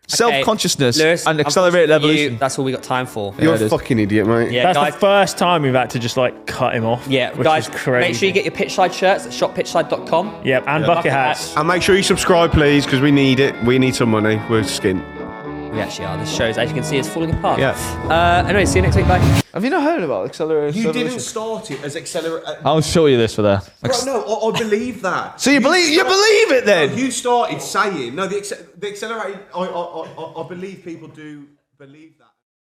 B: Self-consciousness
A: Lewis,
B: and accelerated
A: unfortunately,
B: evolution.
A: that's all we got time for.
D: You're
B: it
D: a
B: is.
D: fucking idiot, mate.
A: Yeah,
C: That's
A: guys.
C: the first time we've had to just like cut him off.
A: Yeah,
C: which
A: guys,
C: is crazy.
A: make sure you get your pitchside shirts at shoppitchside.com.
C: Yep, and bucket hats.
D: And make sure you subscribe, please, because we need it. We need some money. We're skint.
A: We actually are. This shows, as you can see, is falling apart.
D: Yeah.
A: Anyway, see you next week. Bye.
B: Have you not heard about accelerated
D: You
B: evolution?
D: didn't start it as accelerate.
B: I'll show you this for there.
D: No, I believe that.
B: So you believe it then?
D: You started saying no. The accelerated. I believe people do believe that.